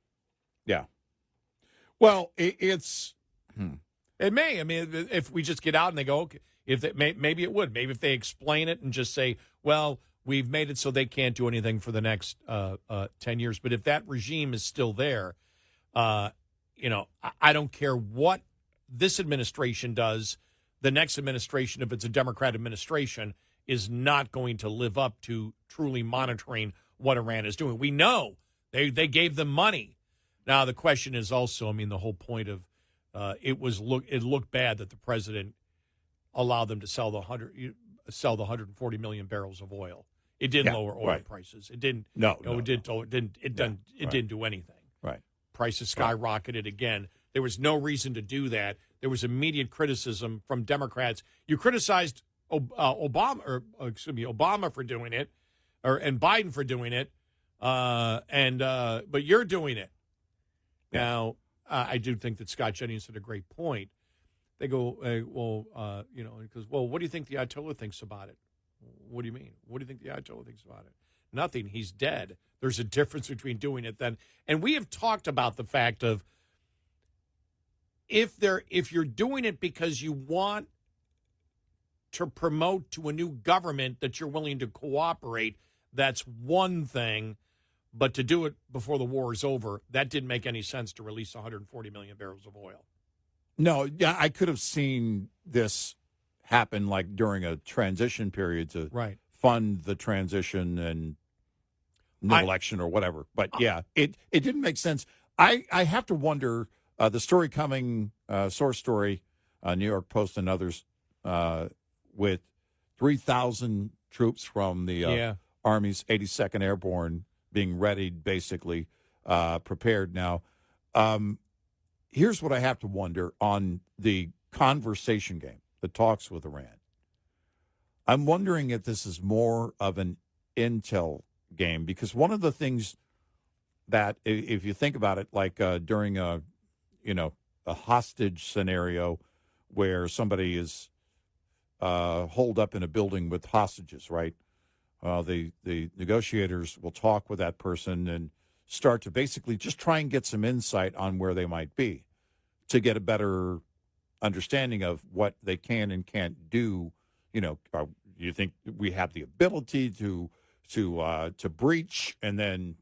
Yeah. Well, it's... It may. I mean, if we just get out and they go, okay, maybe it would. Maybe if they explain it and just say, well, we've made it so they can't do anything for the next 10 years. But if that regime is still there, I don't care what this administration does. The next administration, if it's a Democrat administration, is not going to live up to truly monitoring what Iran is doing. We know they gave them money. Now, the question is also, I mean, the whole point of it looked bad that the president allowed them to sell the 140 million barrels of oil. It didn't lower oil prices. It didn't. It didn't do anything. Right. Prices skyrocketed again. There was no reason to do that. There was immediate criticism from Democrats. You criticized Obama for doing it, and Biden for doing it, but you're doing it now. I do think that Scott Jennings had a great point. They go, because, what do you think the Ayatollah thinks about it? What do you mean? What do you think the Ayatollah thinks about it? Nothing. He's dead. There's a difference between doing it then. And we have talked about the fact of if you're doing it because you want to promote to a new government that you're willing to cooperate, that's one thing. But to do it before the war is over, that didn't make any sense to release 140 million barrels of oil. No, yeah, I could have seen this happen like during a transition period to fund the transition and no election or whatever. But yeah, it didn't make sense. I have to wonder, the story coming, source story, New York Post and others, with 3,000 troops from the Army's 82nd Airborne being readied, basically prepared now. Here's what I have to wonder on the conversation game, the talks with Iran. I'm wondering if this is more of an intel game, because one of the things that, if you think about it, like during a hostage scenario where somebody is holed up in a building with hostages, right? The negotiators will talk with that person and start to basically just try and get some insight on where they might be to get a better understanding of what they can and can't do. You think we have the ability to breach and then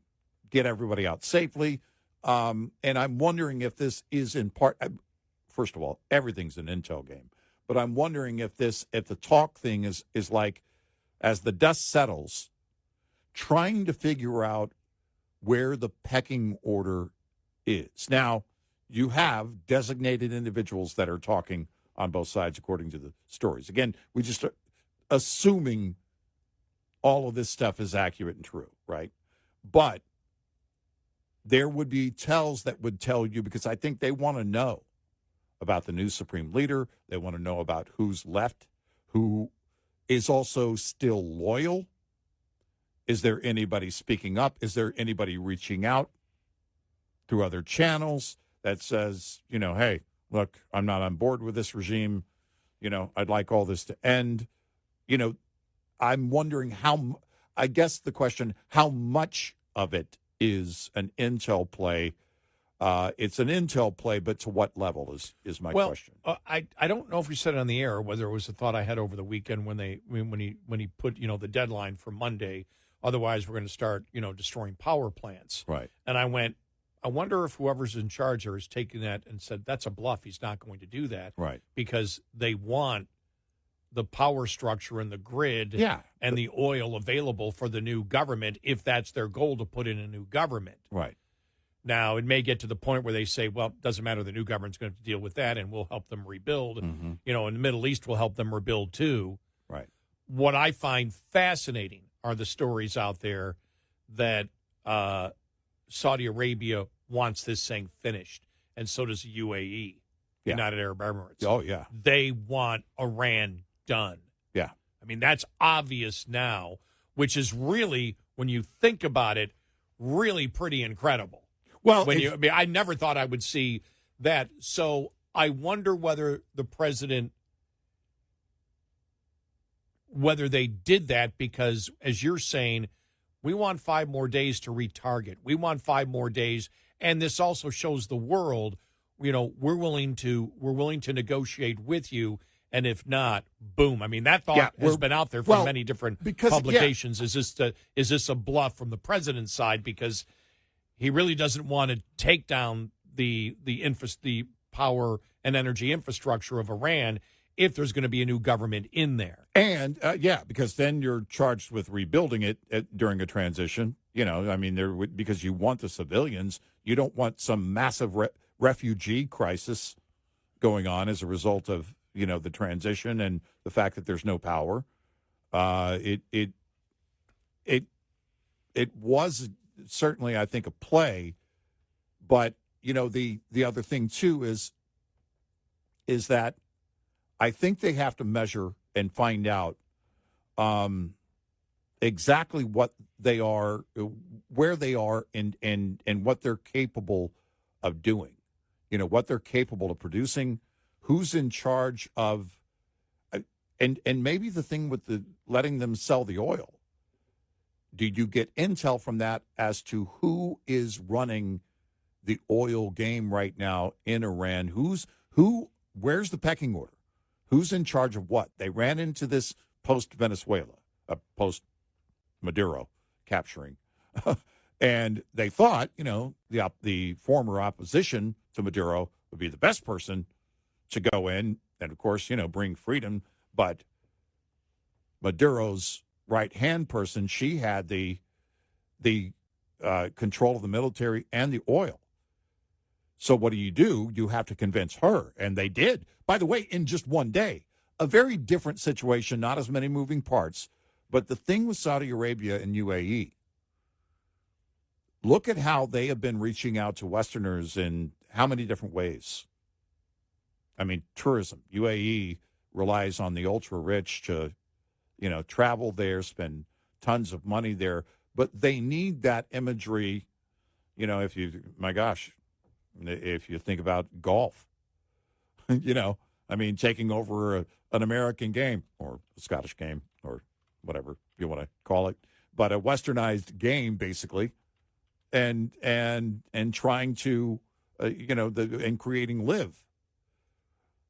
get everybody out safely? And I'm wondering if this is in part, first of all, everything's an intel game, but I'm wondering if the talk thing is like, as the dust settles, trying to figure out where the pecking order is. Now, you have designated individuals that are talking on both sides, according to the stories. Again, we just are assuming all of this stuff is accurate and true, right? But there would be tells that would tell you, because I think they want to know about the new supreme leader. They want to know about who's left, who is also still loyal. Is there anybody speaking up? Is there anybody reaching out through other channels that says, hey, look, I'm not on board with this regime. I'd like all this to end. I'm wondering I guess the question, how much of it is an intel play? It's an intel play, but to what level is my question. I don't know if we said it on the air or whether it was a thought I had over the weekend when he put the deadline for Monday. Otherwise, we're going to start destroying power plants. Right. And I wonder if whoever's in charge there is taking that and said that's a bluff. He's not going to do that. Right. Because they want the power structure and the grid and the oil available for the new government, if that's their goal, to put in a new government. Right. Now, it may get to the point where they say, well, it doesn't matter, the new government's going to have to deal with that, and we'll help them rebuild. Mm-hmm. In the Middle East, we'll help them rebuild, too. Right. What I find fascinating are the stories out there that Saudi Arabia wants this thing finished, and so does the UAE, United Arab Emirates. Oh, yeah. They want Iran done. Yeah. I mean, that's obvious now, which is really, when you think about it, really pretty incredible. Well, I never thought I would see that. So I wonder whether the president, whether they did that because, as you're saying, we want 5 more days to retarget. We want 5 more days. And this also shows the world, we're willing to negotiate with you. And if not, boom. I mean, that thought has been out there from many different publications. Yeah. Is this a bluff from the president's side? Because he really doesn't want to take down the power and energy infrastructure of Iran if there's going to be a new government in there. And, because then you're charged with rebuilding it during a transition. Because you want the civilians. You don't want some massive refugee crisis going on as a result of the transition and the fact that there's no power. It was certainly, I think, a play, but the other thing too is that I think they have to measure and find out exactly what they are, where they are, and what they're capable of doing. what they're capable of producing, who's in charge of, and maybe the thing with the letting them sell the oil. Did you get intel from that as to who is running the oil game right now in Iran? Where's the pecking order? Who's in charge of what? They ran into this post-Venezuela, post-Maduro capturing. And they thought, the former opposition to Maduro would be the best person to go in and, of course, bring freedom. But Maduro's right-hand person, she had the control of the military and the oil. So what do? You have to convince her. And they did. By the way, in just one day. A very different situation, not as many moving parts. But the thing with Saudi Arabia and UAE, look at how they have been reaching out to Westerners in how many different ways. I mean, tourism. UAE relies on the ultra-rich to, travel there, spend tons of money there. But they need that imagery, if you think about golf, taking over an American game or a Scottish game or whatever you want to call it, but a westernized game, basically, and trying to, and creating live.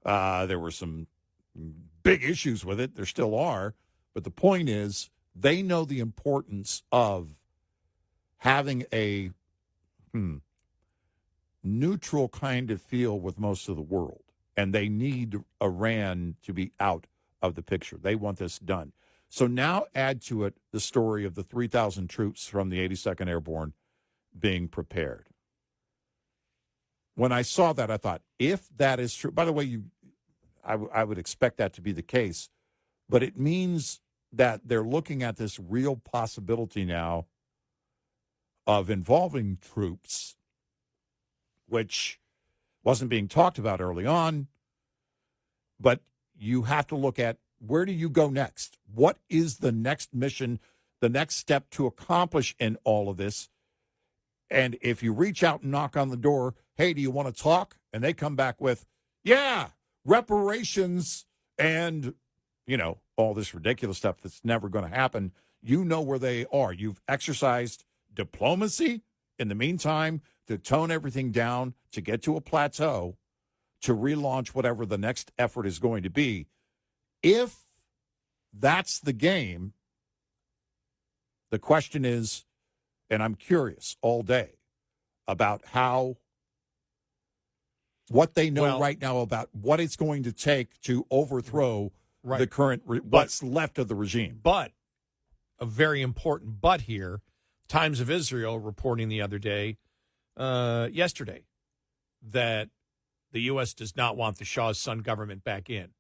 There were some big issues with it. There still are. But the point is, they know the importance of having a neutral kind of feel with most of the world. And they need Iran to be out of the picture. They want this done. So now add to it the story of the 3,000 troops from the 82nd Airborne being prepared. When I saw that, I thought, if that is true, by the way, I would expect that to be the case, but it means that they're looking at this real possibility now of involving troops, which wasn't being talked about early on, but you have to look at, where do you go next? What is the next mission, the next step to accomplish in all of this? And if you reach out and knock on the door, hey, do you want to talk? And they come back with, yeah, reparations and, all this ridiculous stuff that's never going to happen. You know where they are. You've exercised diplomacy in the meantime to tone everything down, to get to a plateau, to relaunch whatever the next effort is going to be. If that's the game, the question is, and I'm curious all day about what they know right now about what it's going to take to overthrow the current, what's left of the regime. But a very important but here, Times of Israel reporting the other day, yesterday, that the U.S. does not want the Shah's son government back in.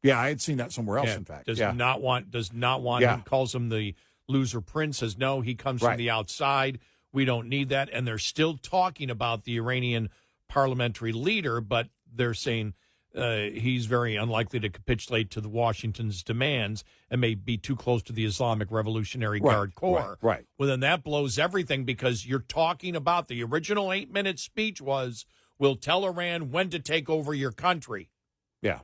Yeah, I had seen that somewhere else, in fact. Does not want him, calls him the loser prince, says no, he comes from the outside. We don't need that. And they're still talking about the Iranian parliamentary leader, but they're saying he's very unlikely to capitulate to the Washington's demands and may be too close to the Islamic Revolutionary Guard Corps. Right. Well, then that blows everything, because you're talking about the original 8-minute speech was, we'll tell Iran when to take over your country. Yeah.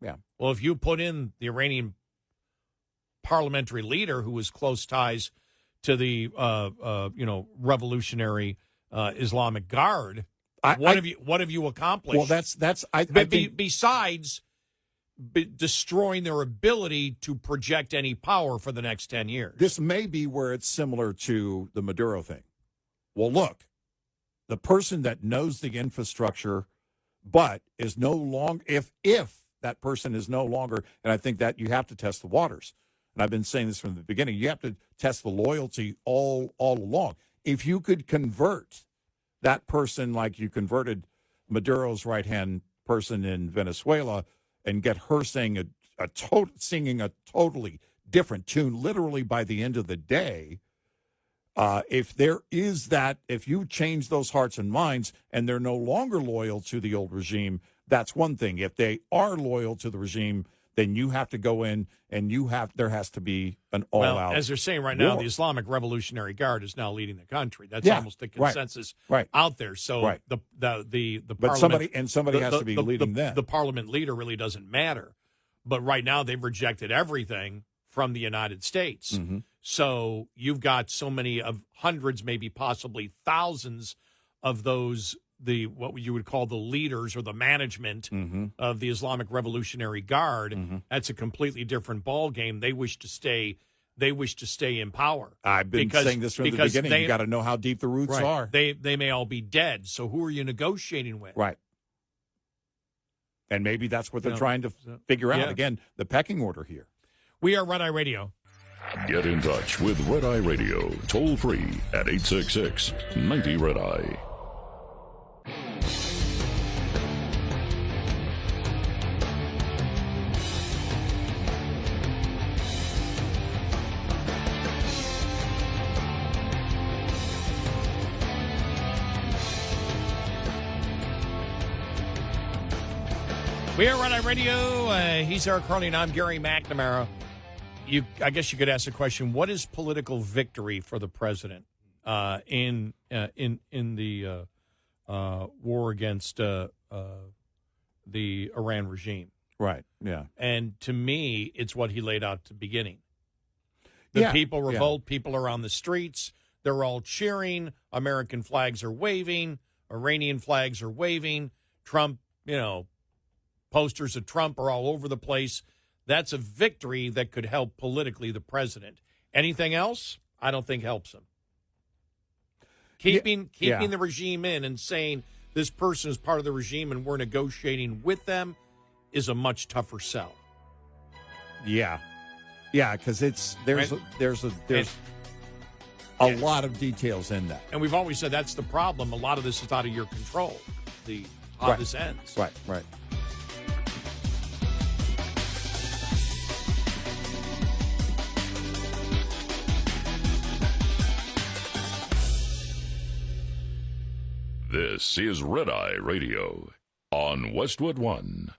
Yeah. Well, if you put in the Iranian parliamentary leader who was close ties to the Revolutionary Islamic Guard, what have you accomplished? Well, that's I think, besides destroying their ability to project any power for the next 10 years. This may be where it's similar to the Maduro thing. Well, look, the person that knows the infrastructure, but is no longer, if that person is no longer, and I think that you have to test the waters. And I've been saying this from the beginning. You have to test the loyalty all along. If you could convert that person like you converted Maduro's right-hand person in Venezuela and get her singing singing a totally different tune, literally by the end of the day, if there is that, if you change those hearts and minds and they're no longer loyal to the old regime, that's one thing. If they are loyal to the regime, then you have to go in and there has to be an all-out. Well, as they're saying right now, war. the Islamic Revolutionary Guard is now leading the country. That's Yeah, almost the consensus right. out there. So Right. the But parliament, somebody has to be leading them. The parliament leader really doesn't matter. But right now they've rejected everything from the United States. Mm-hmm. So you've got so many of hundreds, maybe possibly thousands of those, what you would call the leaders or the management of the Islamic Revolutionary Guard. That's a completely different ball game. They wish to stay in power. I've been saying this from the beginning. You got to know how deep the roots are. They may all be dead. So who are you negotiating with? Right. And maybe that's what they're trying to figure out. Yeah. Again, the pecking order here. We are Red Eye Radio. Get in touch with Red Eye Radio, toll free at 866-90 Red Eye. We are Red Eye Radio. He's Eric Harley, and I'm Gary McNamara. I guess you could ask the question: what is political victory for the president in the war against the Iran regime? Right. Yeah. And to me, it's what he laid out at the beginning. The people revolt. People are on the streets. They're all cheering. American flags are waving. Iranian flags are waving. Trump, posters of Trump are all over the place. That's a victory that could help politically the president. Anything else, I don't think helps him. Keeping the regime in and saying this person is part of the regime and we're negotiating with them is a much tougher sell. Yeah. Yeah, because there's a lot of details in that. And we've always said that's the problem. A lot of this is out of your control, how this ends. Right. This is Red Eye Radio on Westwood One.